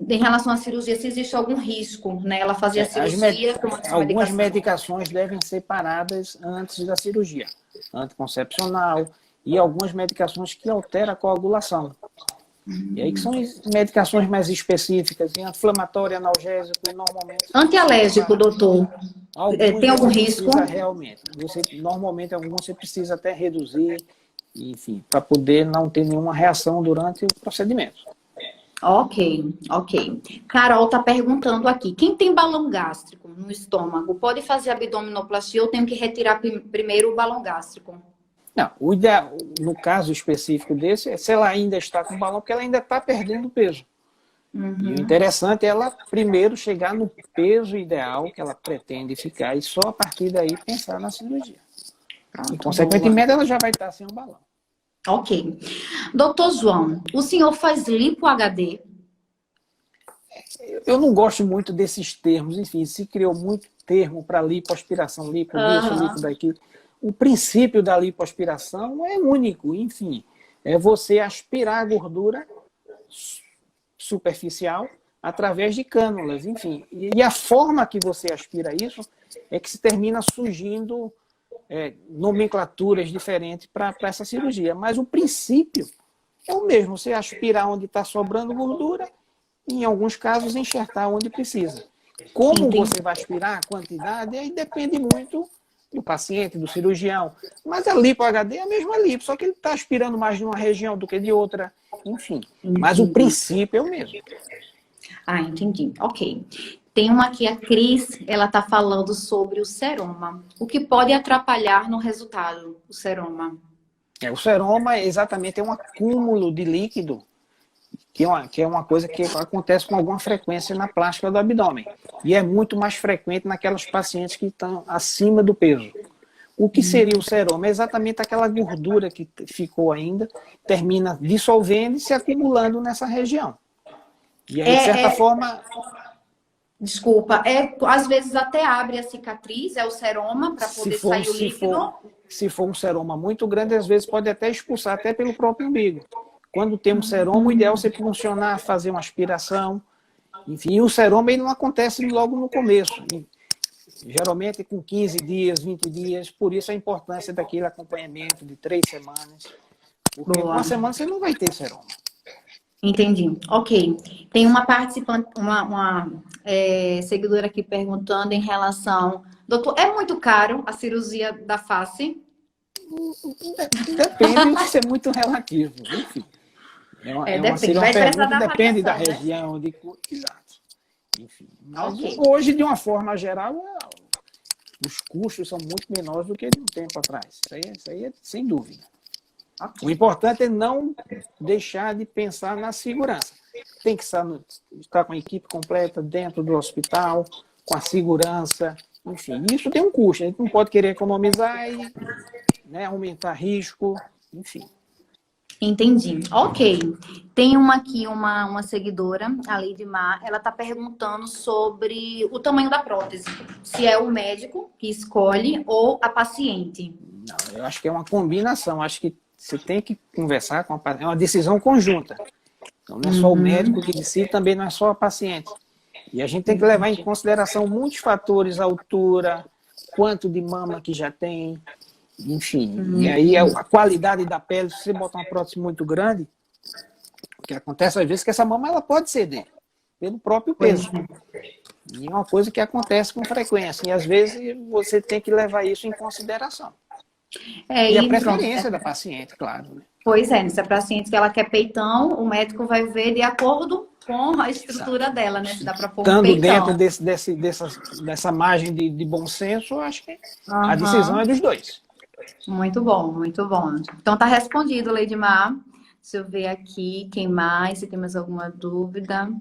Em relação à cirurgia, se existe algum risco, né? Ela fazia a cirurgia tomando essa Algumas medicação. medicações devem ser paradas antes da cirurgia, anticoncepcional e algumas medicações que alteram a coagulação. E aí que são medicações mais específicas, anti-inflamatório, analgésico, normalmente. Antialérgico, doutor. Tem algum risco? Realmente. Normalmente, alguns você precisa até reduzir, enfim, para poder não ter nenhuma reação durante o procedimento. Ok, ok. Carol está perguntando aqui, quem tem balão gástrico no estômago, pode fazer abdominoplastia ou tem que retirar primeiro o balão gástrico? Não, o ideal, no caso específico desse, é se ela ainda está com balão, porque ela ainda está perdendo peso. E o interessante é ela primeiro chegar no peso ideal que ela pretende ficar e só a partir daí pensar na cirurgia. E, consequentemente, ela já vai estar sem o balão. Ok. Doutor João, o senhor faz lipo HD? Eu não gosto muito desses termos, enfim, se criou muito termo para lipoaspiração, lipo disso, lipo daquilo. O princípio da lipoaspiração é único, enfim, é você aspirar a gordura superficial através de cânulas, enfim. E a forma que você aspira isso é que se termina surgindo nomenclaturas diferentes para essa cirurgia. Mas o princípio é o mesmo, você aspirar onde está sobrando gordura e, em alguns casos, enxertar onde precisa. Como você vai aspirar a quantidade, aí depende muito do paciente, do cirurgião. Mas a lipo HD é a mesma lipo, só que ele está aspirando mais de uma região do que de outra, enfim. Mas o princípio é o mesmo. Ah, entendi. Ok. Tem uma aqui, a Cris, ela está falando sobre o seroma. O que pode atrapalhar no resultado, o seroma? O seroma exatamente é um acúmulo de líquido, que é uma coisa que acontece com alguma frequência na plástica do abdômen. E é muito mais frequente naquelas pacientes que estão acima do peso. O que seria o seroma? É exatamente aquela gordura que ficou ainda, termina dissolvendo e se acumulando nessa região. E aí, de certa forma... Desculpa, às vezes até abre a cicatriz, é o seroma, para poder sair o líquido? Se for um seroma muito grande, às vezes pode até expulsar, até pelo próprio umbigo. Quando temos seroma, o ideal é você funcionar, fazer uma aspiração. Enfim, o seroma ele não acontece logo no começo. Geralmente com 15 dias, 20 dias. Por isso a importância daquele acompanhamento de 3 semanas. Porque em uma semana você não vai ter seroma. Entendi. Ok. Tem uma participante, uma seguidora aqui perguntando em relação... Doutor, é muito caro a cirurgia da face? Depende, isso é muito relativo. Enfim. Depende. Vai precisar da depende da avaliação, região. Exato. Enfim. Mas Ok. hoje, de uma forma geral, os custos são muito menores do que de um tempo atrás. Isso aí é sem dúvida. O importante é não deixar de pensar na segurança. Tem que estar com a equipe completa dentro do hospital, com a segurança, enfim. Isso tem um custo. A gente não pode querer economizar e aumentar risco, enfim. Entendi. Ok. Tem uma aqui, uma seguidora, a Lady Mar, ela está perguntando sobre o tamanho da prótese. Se é o médico que escolhe ou a paciente. Não, eu acho que é uma combinação. Acho que você tem que conversar com a paciente. É uma decisão conjunta. Então, não é só o médico que decide, também não é só a paciente. E a gente tem que levar em consideração muitos fatores, altura, quanto de mama que já tem, enfim. E aí a qualidade da pele, se você botar uma prótese muito grande, o que acontece às vezes é que essa mama ela pode ceder pelo próprio peso. E é uma coisa que acontece com frequência. E às vezes você tem que levar isso em consideração. E a preferência da paciente, claro. Né? Pois é, se a paciente que ela quer peitão, o médico vai ver de acordo com a estrutura dela, né? Se dá para pôr um peitão. Dentro dessa margem de bom senso, eu acho que a decisão é dos dois. Muito bom, muito bom. Então tá respondido, Leidmar. Deixa eu ver aqui quem mais, se tem mais alguma dúvida.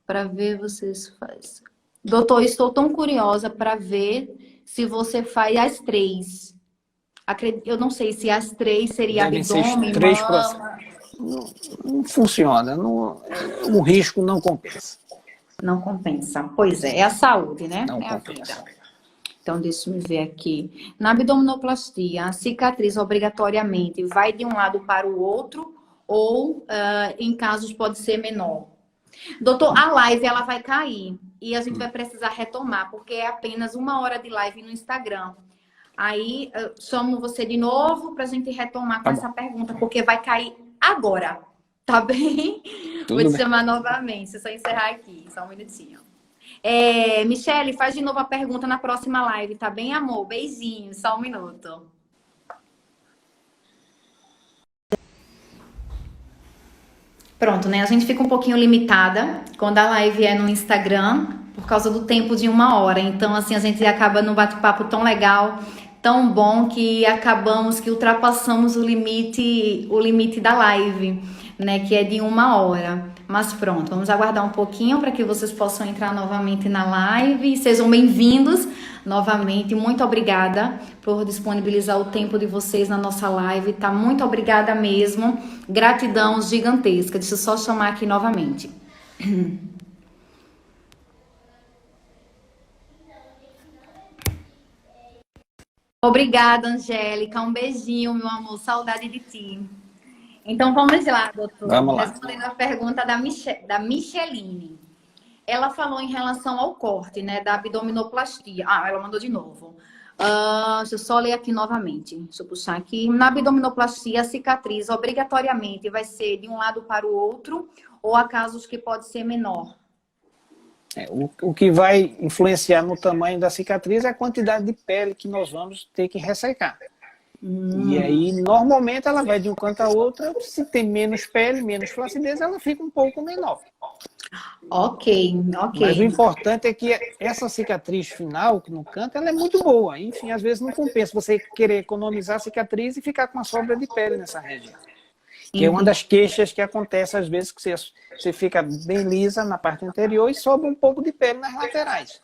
Para ver vocês faz. Doutor, estou tão curiosa para ver se você faz as 3. Eu não sei se as 3 seria abdômen, mama. Não funciona. O risco não compensa. Não compensa. Pois é a saúde, né? Não é compensa. A vida. Então, deixa eu ver aqui. Na abdominoplastia, a cicatriz obrigatoriamente vai de um lado para o outro ou, em casos, pode ser menor? Doutor, a live ela vai cair e a gente vai precisar retomar, porque é apenas 1 hora de live no Instagram. Aí, chamo você de novo para a gente retomar com essa pergunta, porque vai cair agora. Tá bem? Vou Tudo te bem. chamar novamente, só encerrar aqui, só um minutinho. Michele, faz de novo a pergunta na próxima live, tá bem, amor? Beijinho, só um minuto. Pronto, né? A gente fica um pouquinho limitada quando a live é no Instagram, por causa do tempo de 1 hora. Então, assim, a gente acaba num bate-papo tão legal, tão bom, que acabamos, que ultrapassamos o limite da live, né? Que é de 1 hora. Mas pronto, vamos aguardar um pouquinho para que vocês possam entrar novamente na live. Sejam bem-vindos novamente. Muito obrigada por disponibilizar o tempo de vocês na nossa live, tá? Muito obrigada mesmo. Gratidão gigantesca. Deixa eu só chamar aqui novamente. Obrigada, Angélica. Um beijinho, meu amor. Saudade de ti. Então vamos lá, doutor. Vamos lá. Respondendo a pergunta da Micheline. Ela falou em relação ao corte, né, da abdominoplastia. Ah, ela mandou de novo. Deixa eu só ler aqui novamente. Deixa eu puxar aqui. Na abdominoplastia, a cicatriz obrigatoriamente vai ser de um lado para o outro ou há casos que pode ser menor? O que vai influenciar no tamanho da cicatriz é a quantidade de pele que nós vamos ter que ressecar. E aí, normalmente, ela vai de um canto a outro. Se tem menos pele, menos flacidez, ela fica um pouco menor. Ok. Mas o importante é que essa cicatriz final, no canto, ela é muito boa. Enfim, às vezes não compensa você querer economizar a cicatriz e ficar com uma sobra de pele nessa região. Que é uma das queixas que acontece às vezes, que você fica bem lisa na parte anterior e sobra um pouco de pele nas laterais.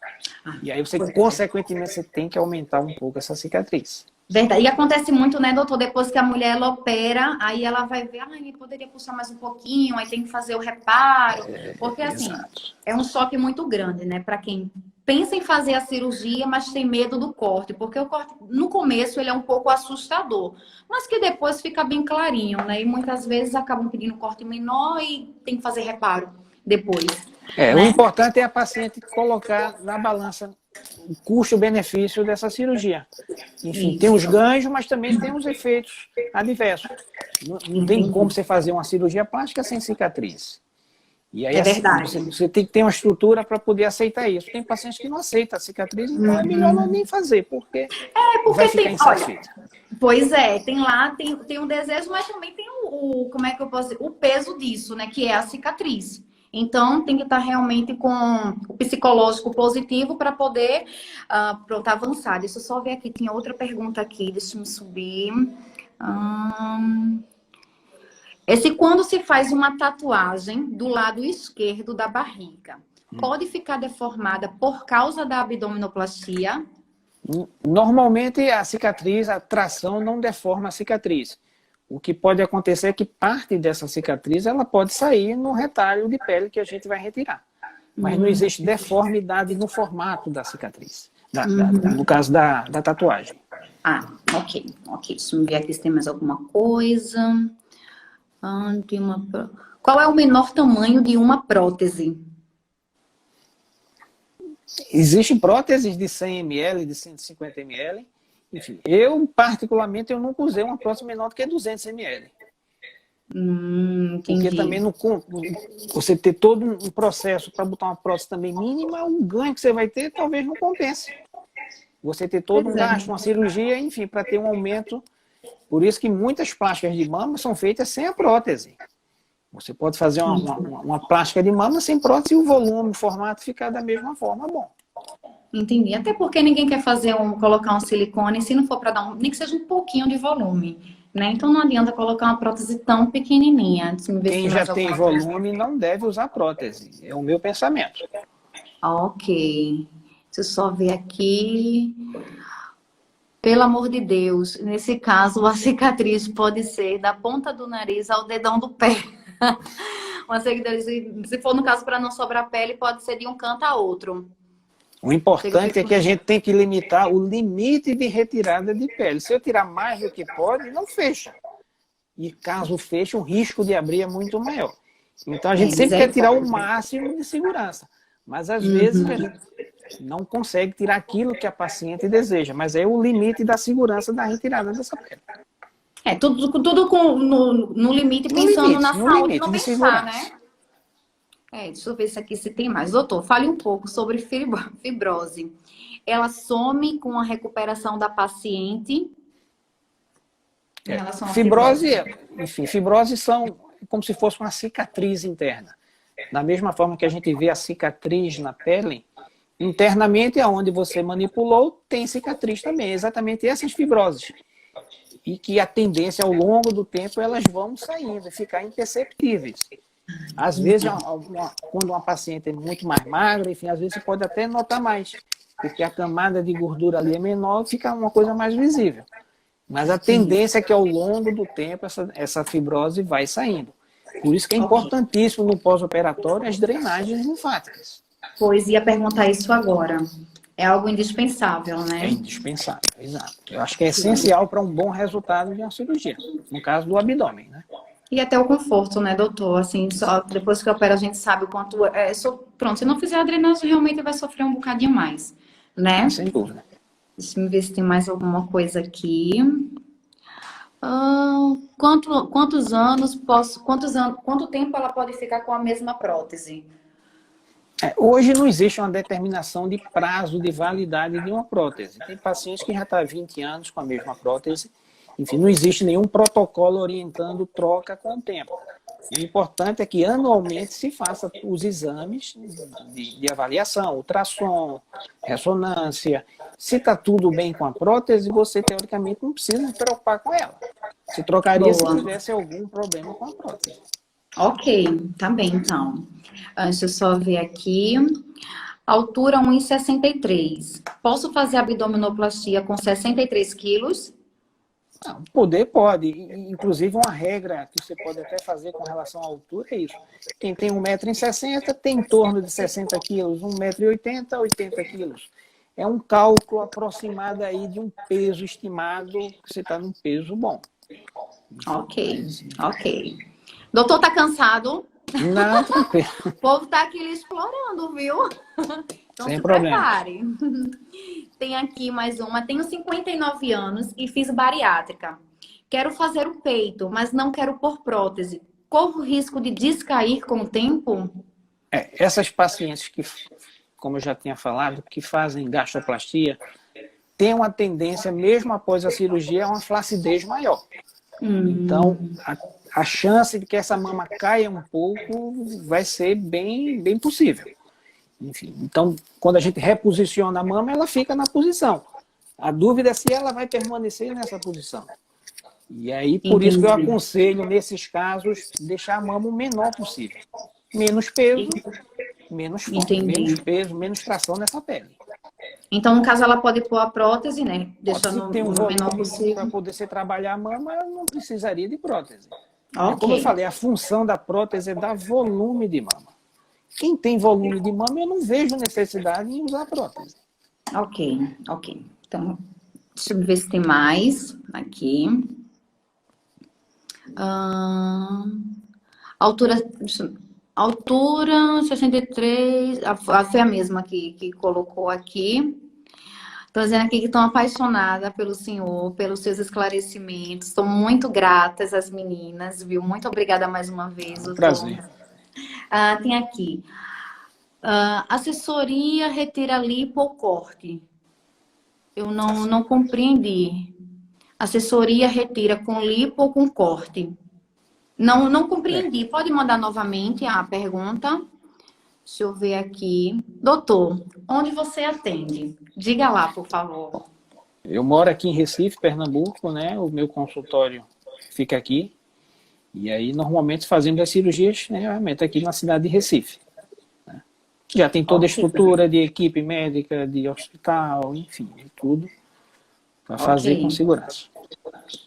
E aí você, consequentemente, você tem que aumentar um pouco essa cicatriz. Verdade. E acontece muito, né, doutor? Depois que a mulher ela opera, aí ela vai ver, poderia puxar mais um pouquinho, aí tem que fazer o reparo. Porque, assim, é um choque muito grande, né? Para quem pensa em fazer a cirurgia, mas tem medo do corte. Porque o corte, no começo, ele é um pouco assustador. Mas que depois fica bem clarinho, né? E muitas vezes acabam pedindo corte menor e tem que fazer reparo depois. O importante é a paciente colocar na balança o custo-benefício dessa cirurgia. Enfim, tem os ganhos, mas também tem os efeitos adversos. Não tem como você fazer uma cirurgia plástica sem cicatriz. E aí, verdade. Você tem que ter uma estrutura para poder aceitar isso. Tem pacientes que não aceitam a cicatriz, então é melhor não nem fazer, porque vai ficar insatisfeito. Pois é, tem um desejo, mas também tem como é que eu posso dizer? O peso disso, né? Que é a cicatriz. Então, tem que estar realmente com o psicológico positivo para poder avançar. Deixa eu só ver aqui, tinha outra pergunta aqui, deixa eu subir. Quando se faz uma tatuagem do lado esquerdo da barriga, pode ficar deformada por causa da abdominoplastia? Normalmente, a cicatriz, a tração não deforma a cicatriz. O que pode acontecer é que parte dessa cicatriz ela pode sair no retalho de pele que a gente vai retirar. Mas não existe deformidade no formato da cicatriz, no caso da tatuagem. Ok. Deixa eu ver aqui se tem mais alguma coisa. Qual é o menor tamanho de uma prótese? Existem próteses de 100 ml, de 150 ml. Enfim, particularmente, eu nunca usei uma prótese menor do que 200 ml. Porque também você ter todo um processo para botar uma prótese também mínima, o ganho que você vai ter talvez não compense. Você ter todo um gasto, uma cirurgia, enfim, para ter um aumento. Por isso que muitas plásticas de mama são feitas sem a prótese. Você pode fazer uma plástica de mama sem prótese e o volume, o formato ficar da mesma forma, bom. Entendi. Até porque ninguém quer colocar um silicone se não for para dar nem que seja um pouquinho de volume, né? Então não adianta colocar uma prótese tão pequenininha. Quem já tem volume não deve usar prótese. É o meu pensamento. Ok. Deixa eu só ver aqui. Pelo amor de Deus, nesse caso a cicatriz pode ser da ponta do nariz ao dedão do pé. Uma cicatriz, se for no caso para não sobrar pele, pode ser de um canto a outro. O importante é que a gente tem que limitar o limite de retirada de pele. Se eu tirar mais do que pode, não fecha. E caso feche, o risco de abrir é muito maior. Então a gente sempre quer tirar o máximo de segurança. Mas às vezes a gente não consegue tirar aquilo que a paciente deseja. Mas é o limite da segurança da retirada dessa pele. Tudo no limite, No pensando limite, na no saúde, limite no de bem-estar, segurança. né? Deixa eu ver se aqui se tem mais. Doutor, fale um pouco sobre fibrose. Ela some com a recuperação da paciente em relação à Fibrose, fibrose. enfim, fibrose são como se fosse uma cicatriz interna. Da mesma forma que a gente vê a cicatriz na pele, internamente, aonde você manipulou, tem cicatriz também. Exatamente essas fibroses. E que a tendência ao longo do tempo elas vão saindo, ficar imperceptíveis. Às vezes, quando uma paciente é muito mais magra, enfim, às vezes você pode até notar mais, porque a camada de gordura ali é menor, fica uma coisa mais visível. Mas a tendência é que ao longo do tempo essa fibrose vai saindo. Por isso que é Ok. importantíssimo no pós-operatório as drenagens linfáticas. Pois ia perguntar isso agora. É algo indispensável, É né? indispensável, exato. Eu acho que é essencial para um bom resultado de uma cirurgia, no caso do abdômen, né? E até o conforto, né, doutor? Assim, só depois que opera a gente sabe o quanto pronto, se não fizer a drenagem, realmente vai sofrer um bocadinho mais, né? Sem dúvida. Deixa eu ver se tem mais alguma coisa aqui. Quanto tempo ela pode ficar com a mesma prótese? Hoje não existe uma determinação de prazo de validade de uma prótese. Tem pacientes que já estão há 20 anos com a mesma prótese. Enfim, não existe nenhum protocolo orientando troca com o tempo. O importante é que anualmente se faça os exames de avaliação, ultrassom, ressonância. Se está tudo bem com a prótese, você teoricamente não precisa se preocupar com ela. Se trocaria se Boa. tivesse algum problema com a prótese. Ok, tá bem então. Deixa eu só ver aqui. Altura 1,63. Posso fazer abdominoplastia com 63 quilos? Não, poder pode. Inclusive, uma regra que você pode até fazer com relação à altura é isso. Quem tem 1,60 m tem em torno de 60 quilos, 1,80 m, 80 quilos. É um cálculo aproximado aí de um peso estimado, que você está num peso bom. Ok, ok. Doutor, tá cansado? Não, tranquilo. O povo tá aqui lhe explorando, viu? Então Sem se problema. prepare. Tem aqui mais uma. Tenho 59 anos e fiz bariátrica. Quero fazer o peito, mas não quero pôr prótese. Corro risco de descair com o tempo? Essas pacientes que, como eu já tinha falado, que fazem gastroplastia, têm uma tendência, mesmo após a cirurgia, a uma flacidez maior. Então, a chance de que essa mama caia um pouco vai ser bem possível. Enfim, então, quando a gente reposiciona a mama, ela fica na posição. A dúvida é se ela vai permanecer nessa posição. E aí, por isso que eu aconselho, nesses casos, deixar a mama o menor possível. Menos peso, menos fome, menos peso, menos tração nessa pele. Então, no caso, ela pode pôr a prótese, né? Deixando Se tem um no menor volume possível. para poder se trabalhar a mama, não precisaria de prótese. Ok. Como eu falei, a função da prótese é dar volume de mama. Quem tem volume de mama, eu não vejo necessidade em usar prótese. Ok. Então, deixa eu ver se tem mais aqui. Altura 63. Foi a mesma que colocou aqui. Estão dizendo aqui que estão apaixonadas pelo senhor, pelos seus esclarecimentos. Estou muito gratas às meninas, viu? Muito obrigada mais uma vez. Um prazer. Tem aqui. Assessoria retira lipo ou corte? Eu não compreendi. Assessoria retira com lipo ou com corte? Não compreendi. Pode mandar novamente a pergunta? Deixa eu ver aqui. Doutor, onde você atende? Diga lá, por favor. Eu moro aqui em Recife, Pernambuco, né? O meu consultório fica aqui. E aí, normalmente, fazemos as cirurgias, né, realmente aqui na cidade de Recife. Né? Já tem toda a estrutura de equipe médica, de hospital, enfim, de tudo, para fazer com segurança.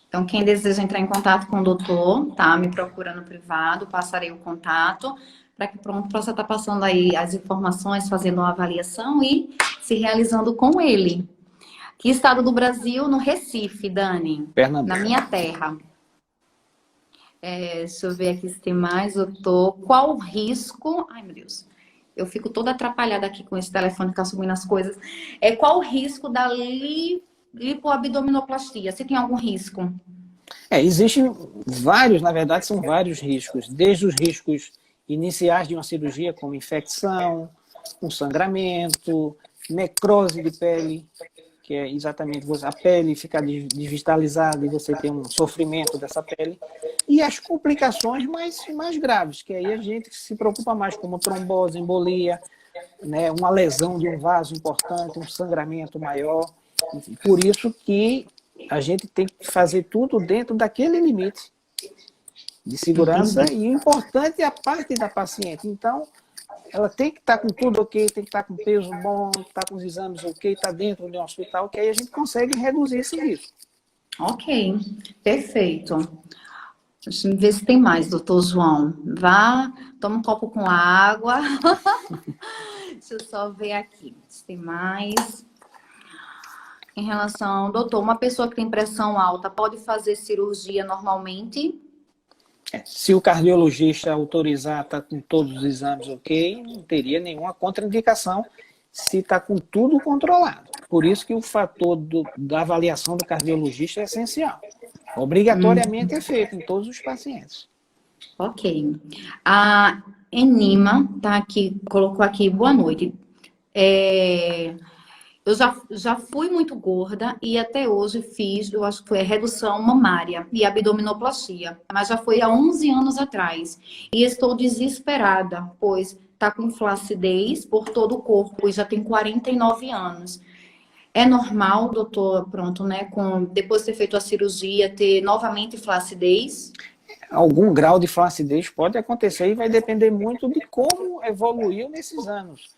Então, quem deseja entrar em contato com o doutor, tá? Me procura no privado, passarei o contato, para que pronto possa estar passando aí as informações, fazendo uma avaliação e se realizando com ele. Que estado do Brasil? No Recife, Dani. Pernambuco. Na minha terra. Deixa eu ver aqui se tem mais, doutor. Qual o risco? Ai, meu Deus. Eu fico toda atrapalhada aqui com esse telefone que tá subindo as coisas. Qual o risco da lipoabdominoplastia? Se tem algum risco? Existem vários, na verdade, são vários riscos, desde os riscos iniciais de uma cirurgia, como infecção, um sangramento, necrose de pele, que é exatamente a pele ficar desvitalizada e você ter um sofrimento dessa pele, e as complicações mais graves, que aí a gente se preocupa mais, como trombose, embolia, né, uma lesão de um vaso importante, um sangramento maior. Por isso que a gente tem que fazer tudo dentro daquele limite de segurança. Entendi. E o importante é a parte da paciente. Então, ela tem que estar com tudo ok, tem que estar com peso bom, estar com os exames ok, estar dentro de um hospital, que aí a gente consegue reduzir esse risco. Ok, perfeito. Deixa eu ver se tem mais, doutor João. Vá, toma um copo com água. Deixa eu só ver aqui se tem mais. Em relação, doutor, uma pessoa que tem pressão alta pode fazer cirurgia normalmente? Se o cardiologista autorizar, está com todos os exames ok, não teria nenhuma contraindicação se está com tudo controlado. Por isso que o fator da avaliação do cardiologista é essencial. Obrigatoriamente é feito em todos os pacientes. Ok. A Enima tá aqui, colocou aqui, boa noite. Eu já fui muito gorda e até hoje fiz, eu acho que foi redução mamária e abdominoplastia, mas já foi há 11 anos atrás. E estou desesperada, pois tá com flacidez por todo o corpo e já tem 49 anos. É normal, doutor, pronto, né, depois de ter feito a cirurgia, ter novamente flacidez? Algum grau de flacidez pode acontecer e vai depender muito de como evoluiu nesses anos.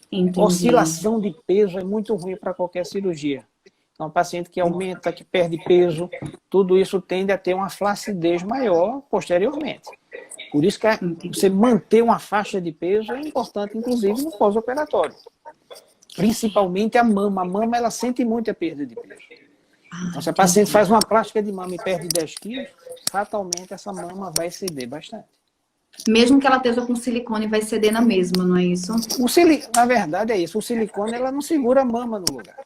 Entendi. Oscilação de peso é muito ruim para qualquer cirurgia. Então, paciente que aumenta, que perde peso, tudo isso tende a ter uma flacidez maior posteriormente. Por isso que você manter uma faixa de peso é importante, inclusive no pós-operatório. Principalmente a mama. A mama, ela sente muito a perda de peso. Então, se a paciente faz uma plástica de mama e perde 10 quilos, fatalmente essa mama vai ceder bastante. Mesmo que ela esteja com silicone, vai ceder na mesma, não é isso? Na verdade é isso. O silicone, ela não segura a mama no lugar.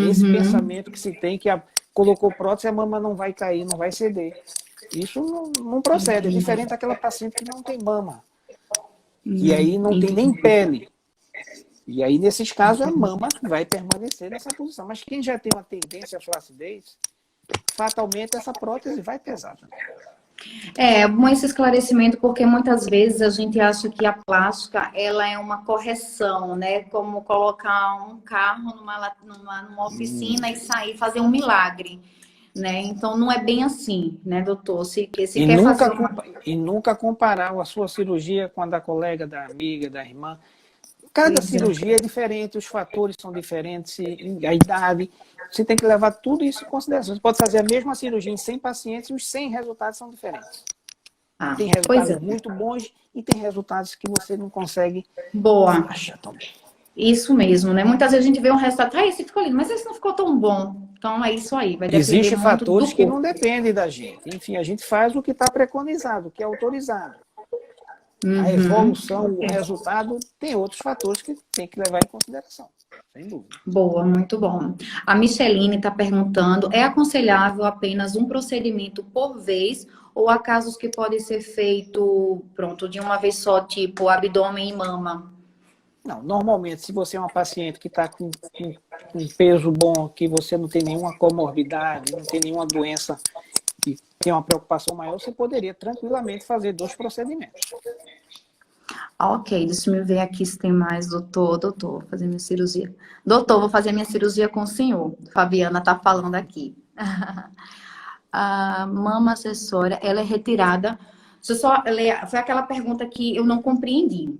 Esse pensamento que se tem, que colocou prótese, a mama não vai cair, não vai ceder. Isso não procede. É diferente daquela paciente que não tem mama. E aí não tem nem pele. E aí, nesses casos, a mama vai permanecer nessa posição. Mas quem já tem uma tendência à flacidez, fatalmente essa prótese vai pesar também. É bom esse esclarecimento, porque muitas vezes a gente acha que a plástica ela é uma correção, né? Como colocar um carro numa oficina e sair fazer um milagre, né? Então não é bem assim, né, doutor? Se quer fazer E nunca comparar a sua cirurgia com a da colega, da amiga, da irmã. Cada cirurgia é diferente, os fatores são diferentes, a idade. Você tem que levar tudo isso em consideração. Você pode fazer a mesma cirurgia em 100 pacientes e os 100 resultados são diferentes. Tem resultados muito bons e tem resultados que você não consegue achar tão bem. Isso mesmo, né? Muitas vezes a gente vê um resultado, esse ficou lindo, mas esse não ficou tão bom. Então é isso aí, vai depender Existem muito fatores do que corpo. não dependem da gente. Enfim, a gente faz o que está preconizado, o que é autorizado. A evolução, o resultado, tem outros fatores que tem que levar em consideração, sem dúvida. Boa, muito bom. A Micheline está perguntando, é aconselhável apenas um procedimento por vez ou há casos que pode ser feito, pronto, de uma vez só, tipo abdômen e mama? Não, normalmente, se você é uma paciente que está com peso bom, que você não tem nenhuma comorbidade, não tem nenhuma doença que tem uma preocupação maior, você poderia tranquilamente fazer 2 procedimentos. Ok, deixa eu ver aqui se tem mais, doutor. Doutor, vou fazer minha cirurgia. Doutor, vou fazer minha cirurgia com o senhor. Fabiana tá falando aqui. A mama acessória, ela é retirada. Deixa eu só ler, foi aquela pergunta que eu não compreendi.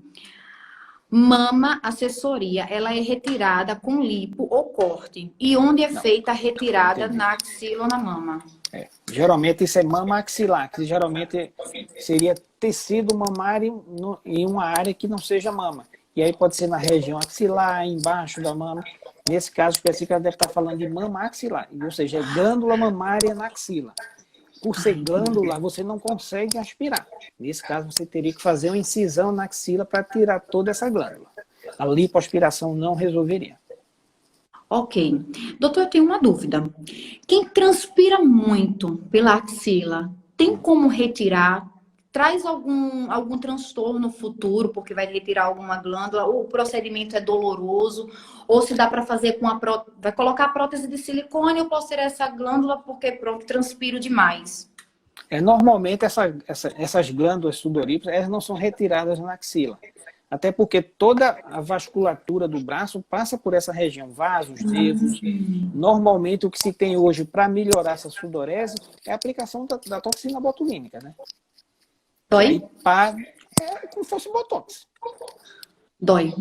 Mama acessoria, ela é retirada com lipo ou corte? E onde é feita a retirada, na axila ou na mama? Geralmente isso é mama axilar, que geralmente seria tecido mamário em uma área que não seja mama. E aí pode ser na região axilar, embaixo da mama. Nesse caso específico, ela deve estar falando de mama axilar, ou seja, é glândula mamária na axila. Por ser glândula, você não consegue aspirar. Nesse caso, você teria que fazer uma incisão na axila para tirar toda essa glândula. A lipoaspiração não resolveria. Ok. Doutor, eu tenho uma dúvida. Quem transpira muito pela axila, tem como retirar? Traz algum transtorno futuro, porque vai retirar alguma glândula? Ou o procedimento é doloroso? Ou se dá para fazer com vai colocar prótese de silicone ou posso tirar essa glândula porque pronto, transpiro demais? Normalmente essas glândulas sudoríparas, elas não são retiradas na axila. Até porque toda a vasculatura do braço passa por essa região, vasos, nervos. Normalmente o que se tem hoje para melhorar essa sudorese é a aplicação da toxina botulínica, né? E Dói? aí é como se fosse botox. Dói.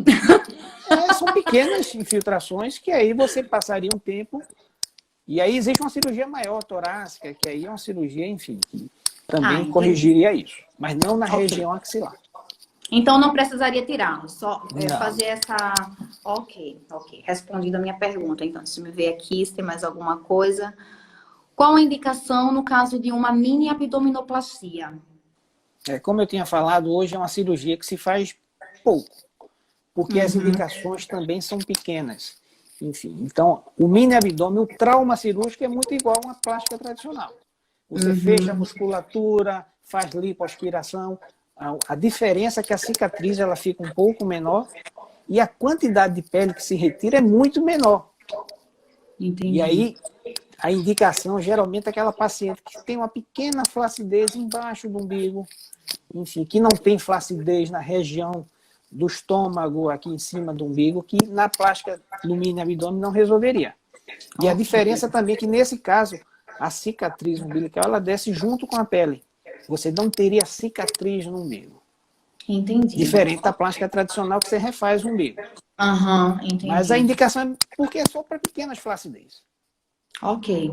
São pequenas infiltrações que aí você passaria um tempo. E aí existe uma cirurgia maior, torácica, que aí é uma cirurgia, enfim, que também corrigiria isso. Mas não na região axilar. Então não precisaria tirar, só Não. fazer essa... Ok. Respondido a minha pergunta. Então, se me ver aqui, se tem mais alguma coisa. Qual a indicação no caso de uma mini abdominoplastia? Como eu tinha falado, hoje é uma cirurgia que se faz pouco, porque as indicações também são pequenas. Enfim, então, o mini abdômen, o trauma cirúrgico é muito igual a uma plástica tradicional. Você fecha a musculatura, faz lipoaspiração. A diferença é que a cicatriz ela fica um pouco menor e a quantidade de pele que se retira é muito menor. Entendi. E aí, a indicação geralmente é aquela paciente que tem uma pequena flacidez embaixo do umbigo, enfim, que não tem flacidez na região do estômago, aqui em cima do umbigo, que na plástica do mini abdômen não resolveria. E a diferença também é que, nesse caso, a cicatriz umbilical ela desce junto com a pele. Você não teria cicatriz no umbigo. Entendi. Diferente da plástica tradicional que você refaz o umbigo. Entendi. Mas a indicação é porque é só para pequenas flacidez. Ok.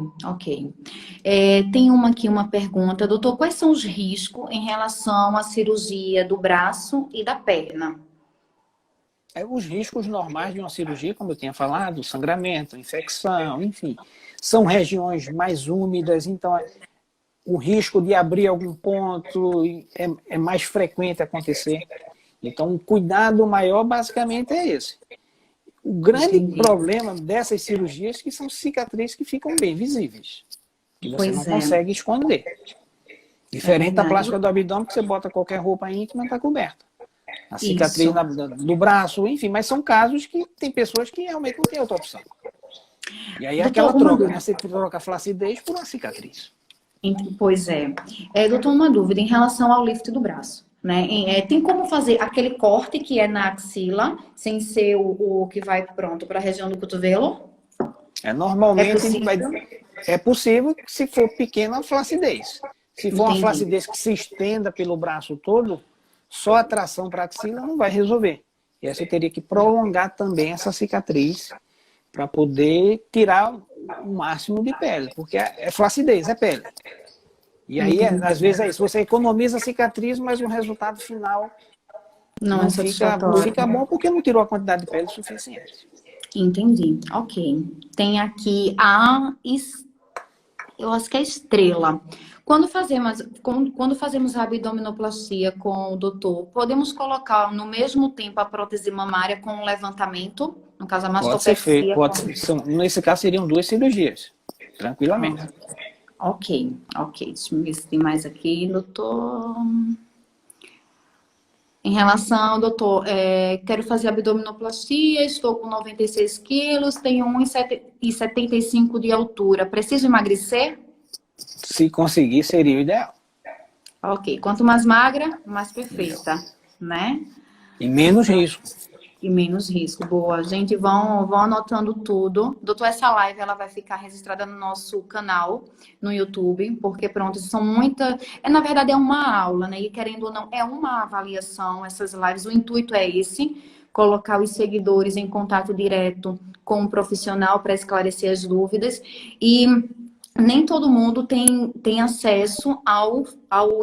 Tem uma pergunta. Doutor, quais são os riscos em relação à cirurgia do braço e da perna? Os riscos normais de uma cirurgia, como eu tinha falado, sangramento, infecção, enfim, são regiões mais úmidas, então o risco de abrir algum ponto é mais frequente acontecer. Então, o cuidado maior basicamente é esse. O grande problema dessas cirurgias é que são cicatrizes que ficam bem visíveis, que você não consegue esconder. Diferente da plástica do abdômen, que você bota qualquer roupa íntima e está coberta. A cicatriz do braço, enfim, mas são casos que tem pessoas que realmente não têm outra opção. E aí é aquela troca, né? Você troca a flacidez por uma cicatriz. Pois é. Doutor, uma dúvida em relação ao lift do braço, né? Tem como fazer aquele corte que é na axila, sem ser o que vai pronto para a região do cotovelo? Normalmente é possível se for pequena flacidez. Se for uma flacidez que se estenda pelo braço todo, só a tração para a axila não vai resolver. E aí você teria que prolongar também essa cicatriz para poder tirar o máximo de pele, porque é flacidez, é pele. E aí, às vezes, é isso. Você economiza a cicatriz, mas o resultado final não fica bom porque não tirou a quantidade de pele suficiente. Entendi. Ok. Tem aqui eu acho que é estrela. Quando fazemos a abdominoplastia com o doutor, podemos colocar no mesmo tempo a prótese mamária com o levantamento? No caso, a mastopexia. Nesse caso, seriam 2 cirurgias, tranquilamente. Ok. Deixa eu ver se tem mais aqui, doutor. Em relação, doutor, quero fazer abdominoplastia, estou com 96 quilos, tenho 1,75 de altura. Preciso emagrecer? Se conseguir, seria o ideal. Ok. Quanto mais magra, mais perfeita, né? E menos risco. E menos risco. Boa. Gente, vão anotando tudo. Doutor, essa live ela vai ficar registrada no nosso canal, no YouTube, porque pronto, são muitas... na verdade, é uma aula, né? E querendo ou não, é uma avaliação, essas lives. O intuito é esse, colocar os seguidores em contato direto com o profissional para esclarecer as dúvidas. E nem todo mundo tem acesso ao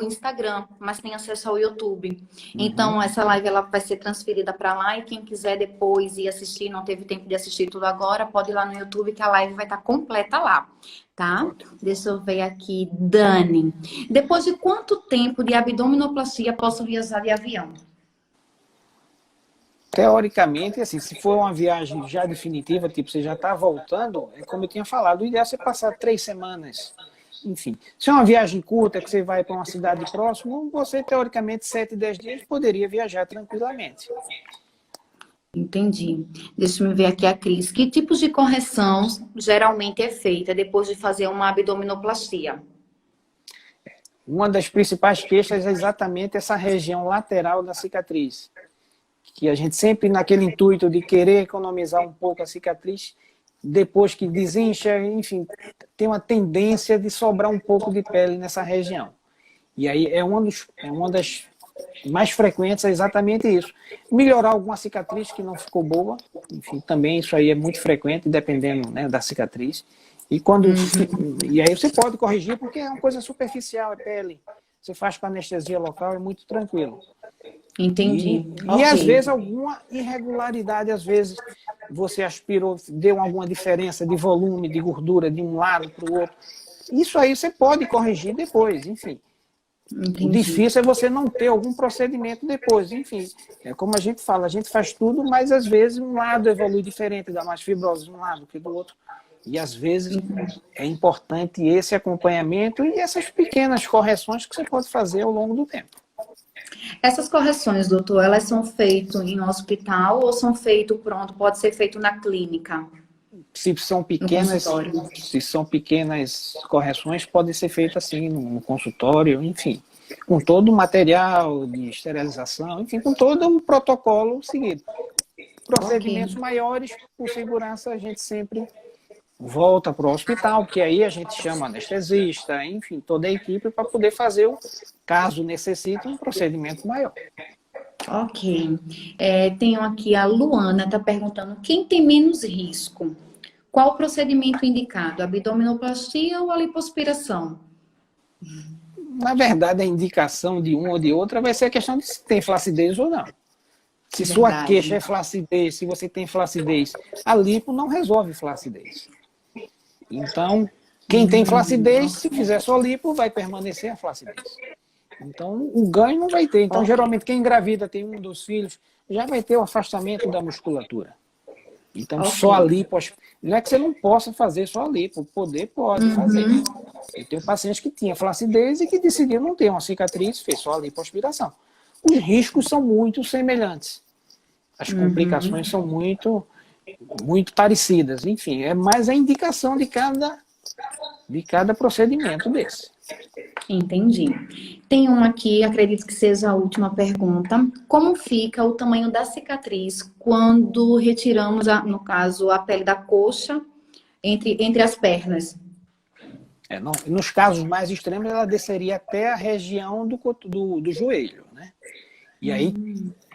Instagram, mas tem acesso ao YouTube. Então, essa live ela vai ser transferida para lá e quem quiser depois ir assistir, não teve tempo de assistir tudo agora, pode ir lá no YouTube que a live vai estar completa lá, tá? Deixa eu ver aqui. Dani, depois de quanto tempo de abdominoplastia posso viajar de avião? teoricamente, assim, se for uma viagem já definitiva, tipo, você já está voltando, é como eu tinha falado, o ideal é você passar 3 semanas. Enfim, se é uma viagem curta, que você vai para uma cidade próxima, você, teoricamente, 7, 10 dias poderia viajar tranquilamente. Entendi. Deixa eu ver aqui a Cris. Que tipos de correção geralmente é feita depois de fazer uma abdominoplastia? Uma das principais queixas é exatamente essa região lateral da cicatriz, que a gente sempre, naquele intuito de querer economizar um pouco a cicatriz, depois que desincha, enfim, tem uma tendência de sobrar um pouco de pele nessa região. E aí é uma das mais frequentes, é exatamente isso. Melhorar alguma cicatriz que não ficou boa, enfim, também isso aí é muito frequente, dependendo, né, da cicatriz. E, e aí você pode corrigir, porque é uma coisa superficial, é pele. Você faz com anestesia local, é muito tranquilo. Entendi. E às vezes alguma irregularidade, às vezes você aspirou, deu alguma diferença de volume, de gordura de um lado para o outro. Isso aí você pode corrigir depois, enfim. Entendi. O difícil é você não ter algum procedimento depois, enfim. É como a gente fala, a gente faz tudo, mas às vezes um lado evolui diferente, dá mais fibrose de um lado que do outro. E às vezes é importante esse acompanhamento e essas pequenas correções que você pode fazer ao longo do tempo. Essas correções, doutor, elas são feitas em um hospital ou são feitas, pronto, pode ser feito na clínica? Se são pequenas correções, podem ser feitas assim no consultório, enfim, com todo o material de esterilização, enfim, com todo um protocolo seguido. Procedimentos maiores, por segurança, a gente sempre volta para o hospital, que aí a gente chama anestesista, enfim, toda a equipe para poder fazer, caso necessite, um procedimento maior. Ok. Tenho aqui a Luana, está perguntando, quem tem menos risco? Qual o procedimento indicado? Abdominoplastia ou a lipoaspiração? Na verdade, a indicação de um ou de outra vai ser a questão de se tem flacidez ou não. Se sua queixa é flacidez, se você tem flacidez, a lipo não resolve flacidez. Então, quem tem flacidez, se fizer só lipo, vai permanecer a flacidez. Então, o ganho não vai ter. Então, geralmente, quem engravida tem um dos filhos, já vai ter o afastamento da musculatura. Então, só a lipo... Não é que você não possa fazer só a lipo, pode fazer. Eu tenho pacientes que tinham flacidez e que decidiram não ter uma cicatriz, fez só a lipoaspiração. Os riscos são muito semelhantes. As complicações são muito parecidas. Enfim, é mais a indicação de cada procedimento desse. Entendi. Tem uma aqui, acredito que seja a última pergunta. Como fica o tamanho da cicatriz quando retiramos, no caso, a pele da coxa entre as pernas? Nos casos mais extremos, ela desceria até a região do joelho, né? E aí,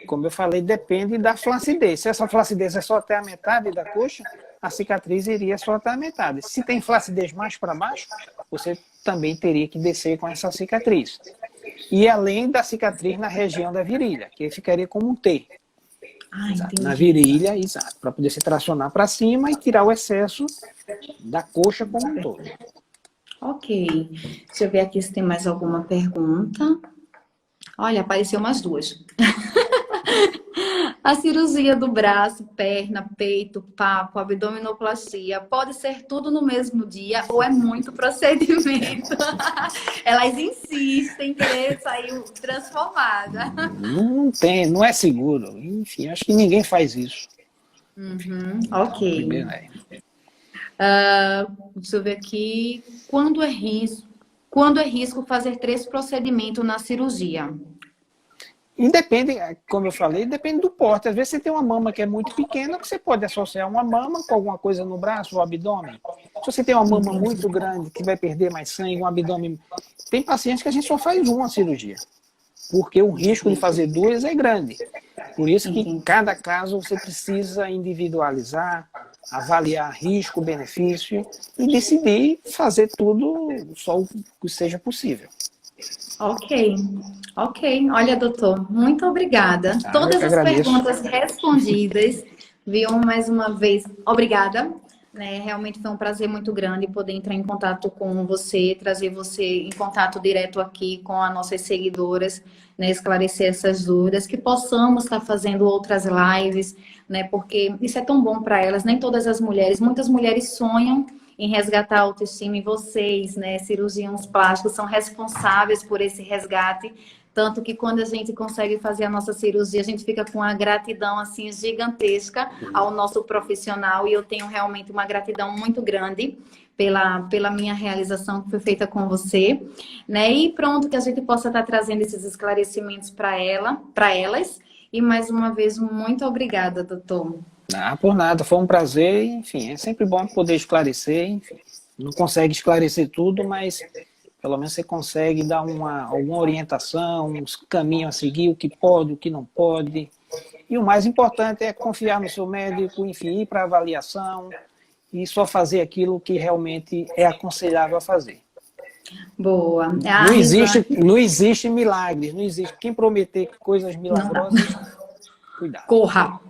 como eu falei, depende da flacidez. Se essa flacidez é só até a metade da coxa, a cicatriz iria só até a metade. Se tem flacidez mais para baixo, você também teria que descer com essa cicatriz. E além da cicatriz na região da virilha, que ficaria como um T. Na virilha, exato, para poder se tracionar para cima e tirar o excesso da coxa como um todo. Ok. Deixa eu ver aqui se tem mais alguma pergunta. Olha, apareceu umas duas. A cirurgia do braço, perna, peito, papo, abdominoplastia, pode ser tudo no mesmo dia ou é muito procedimento? Elas insistem em querer sair transformada. Não é seguro. Enfim, acho que ninguém faz isso. Ok. Deixa eu ver aqui. Quando é risco fazer 3 procedimentos na cirurgia? E depende, como eu falei, depende do porte. Às vezes você tem uma mama que é muito pequena, que você pode associar uma mama com alguma coisa no braço, ou abdômen. Se você tem uma mama muito grande, que vai perder mais sangue, um abdômen... Tem pacientes que a gente só faz uma cirurgia, porque o risco de fazer 2 é grande. Por isso que em cada caso você precisa individualizar, avaliar risco, benefício e decidir fazer tudo só o que seja possível. Ok. Olha, doutor, muito obrigada. Todas as perguntas respondidas, viu? Mais uma vez, obrigada. né? Realmente foi um prazer muito grande poder entrar em contato com você, trazer você em contato direto aqui com as nossas seguidoras, né? Esclarecer essas dúvidas, que possamos estar fazendo outras lives, né? Porque isso é tão bom para elas, nem todas as mulheres, muitas mulheres sonham em resgatar a autoestima e vocês, né? Cirurgiões plásticos são responsáveis por esse resgate. Tanto que quando a gente consegue fazer a nossa cirurgia, a gente fica com uma gratidão assim gigantesca ao nosso profissional e eu tenho realmente uma gratidão muito grande pela minha realização que foi feita com você, né? E pronto, que a gente possa estar trazendo esses esclarecimentos para elas. E mais uma vez, muito obrigada, doutor. Ah, por nada, foi um prazer, enfim, é sempre bom poder esclarecer, enfim, não consegue esclarecer tudo, mas pelo menos você consegue dar alguma orientação, uns caminhos a seguir, o que pode, o que não pode. E o mais importante é confiar no seu médico, enfim, ir para avaliação e só fazer aquilo que realmente é aconselhável a fazer. Boa. Não existe milagres, não existe. Quem prometer coisas milagrosas, cuidado. Corra.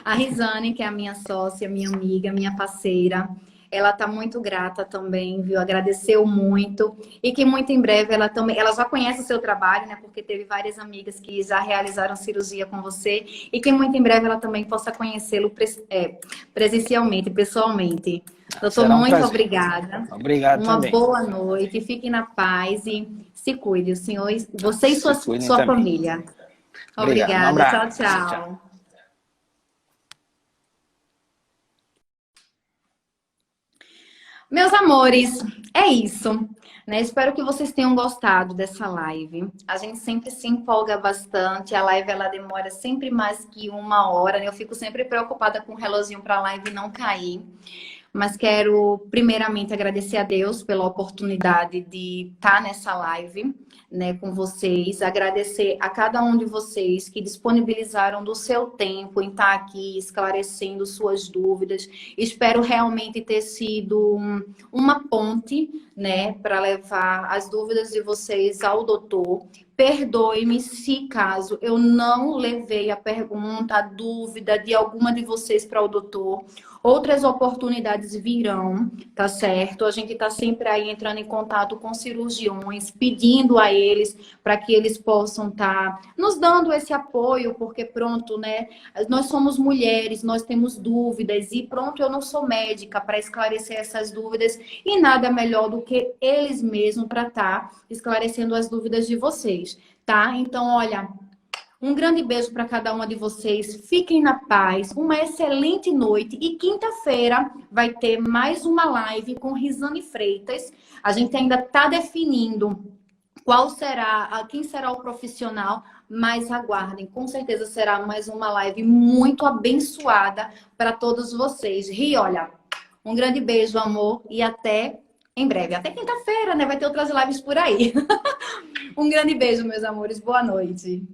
A Risane, que é a minha sócia, minha amiga, minha parceira, ela tá muito grata também, viu? Agradeceu muito. E que muito em breve ela já conhece o seu trabalho, né? Porque teve várias amigas que já realizaram cirurgia com você. E que muito em breve ela também possa conhecê-lo presencialmente, pessoalmente. Doutor, muito obrigada. Obrigado também. Uma boa noite. Fique na paz e se cuide, o senhor, você e sua família. Obrigada. Um tchau, tchau. Meus amores, é isso, né? Espero que vocês tenham gostado dessa live. A gente sempre se empolga bastante, a live ela demora sempre mais que 1 hora, né? Eu fico sempre preocupada com o reloginho para a live não cair. Mas quero primeiramente agradecer a Deus pela oportunidade de estar nessa live, né, com vocês, agradecer a cada um de vocês que disponibilizaram do seu tempo em estar aqui esclarecendo suas dúvidas. Espero realmente ter sido uma ponte, né, para levar as dúvidas de vocês ao doutor. Perdoe-me se caso eu não levei a pergunta, a dúvida de alguma de vocês para o doutor. Outras oportunidades virão, tá certo? A gente tá sempre aí entrando em contato com cirurgiões, pedindo a eles para que eles possam estar nos dando esse apoio, porque pronto, né? Nós somos mulheres, nós temos dúvidas e pronto, eu não sou médica para esclarecer essas dúvidas e nada melhor do que eles mesmos para estar esclarecendo as dúvidas de vocês, tá? Então, olha, um grande beijo para cada uma de vocês. Fiquem na paz. Uma excelente noite. E quinta-feira vai ter mais uma live com Risane Freitas. A gente ainda está definindo quem será o profissional, mas aguardem. Com certeza será mais uma live muito abençoada para todos vocês. Ri, olha, um grande beijo, amor, e até em breve. Até quinta-feira, né? Vai ter outras lives por aí. Um grande beijo, meus amores. Boa noite.